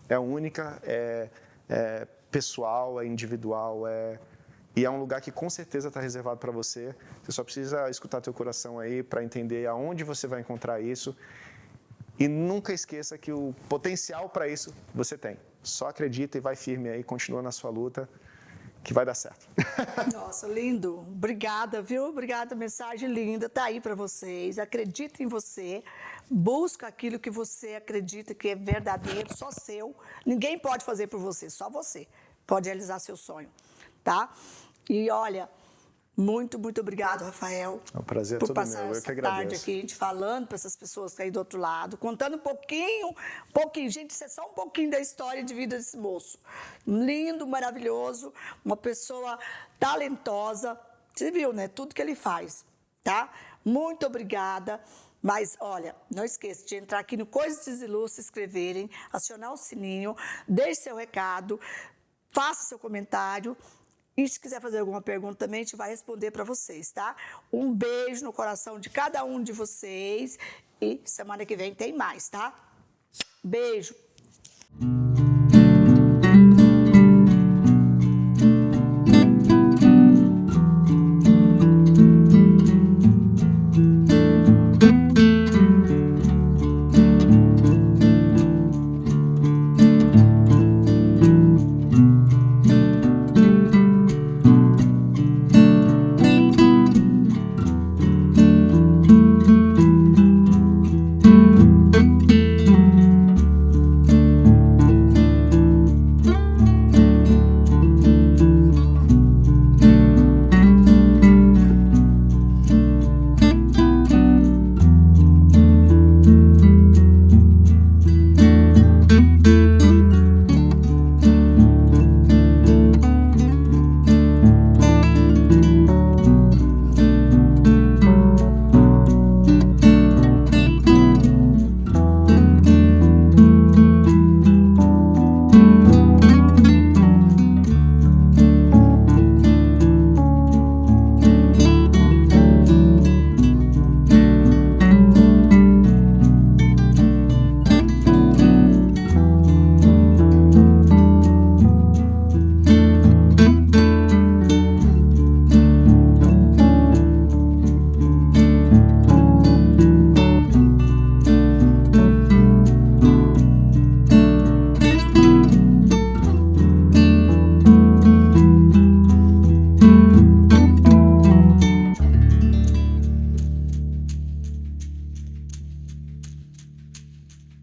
é única, é pessoal, é individual, e é um lugar que com certeza está reservado para você. Você só precisa escutar teu coração aí para entender aonde você vai encontrar isso e nunca esqueça que o potencial para isso você tem. Só acredita e vai firme aí, continua na sua luta, que vai dar certo. Nossa, lindo. Obrigada, viu? Obrigada, mensagem linda. Tá aí para vocês. Acredita em você. Busca aquilo que você acredita que é verdadeiro, só seu. Ninguém pode fazer por você, só você pode realizar seu sonho, tá? E olha, muito, muito obrigado, Rafael. É um prazer todo meu, eu que agradeço. Tarde aqui, a gente falando para essas pessoas que estão aí do outro lado, contando um pouquinho. Gente, isso é só um pouquinho da história de vida desse moço. Lindo, maravilhoso, uma pessoa talentosa. Você viu, né? Tudo que ele faz, tá? Muito obrigada. Mas, olha, não esqueça de entrar aqui no Coisas de Zilu, se inscreverem, acionar o sininho, deixe seu recado, faça seu comentário. E se quiser fazer alguma pergunta também, a gente vai responder para vocês, tá? Um beijo no coração de cada um de vocês. E semana que vem tem mais, tá? Beijo!